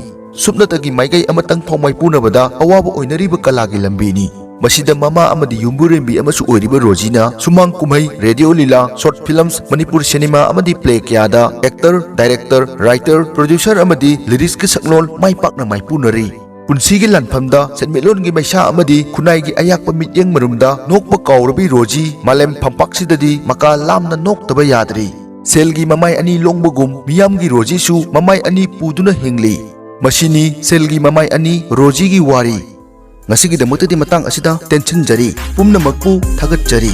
सुपनतगी माइगै अमतंग फौमाइ पुनबदा अवाब ओइनरिबा कलागी लंबिनी मसिदा ममा अमदी युम्बुरेंबी अमसु ओइरिबा रोजीना सुमांग कुमै रेडियो लीला शॉर्ट फिल्म्स मणिपुर सिनेमा अमदी play क्यादा actor director writer producer अमदी लिरिक्स के सकलोल माइ पाकना माइ पुनरी पुनसीगी लानफमदा सेनमेलोनगी मैसा अमदी खुनाइगी अयाकपा मित्येंग मरुमदा नोकपा काउरबी रोजी मालेम फंपाक्सिददी मका लामना नोकतबा यादरी सेलगी ममाई अनि लोंबगुम मियामगी रोजीसु ममाई अनि पुदुना हिंगली मसिनी सेलगी ममाई अनि रोजीगी वारी ngasigidamuktadi matang asida tension jari pumnamakpu thagat jari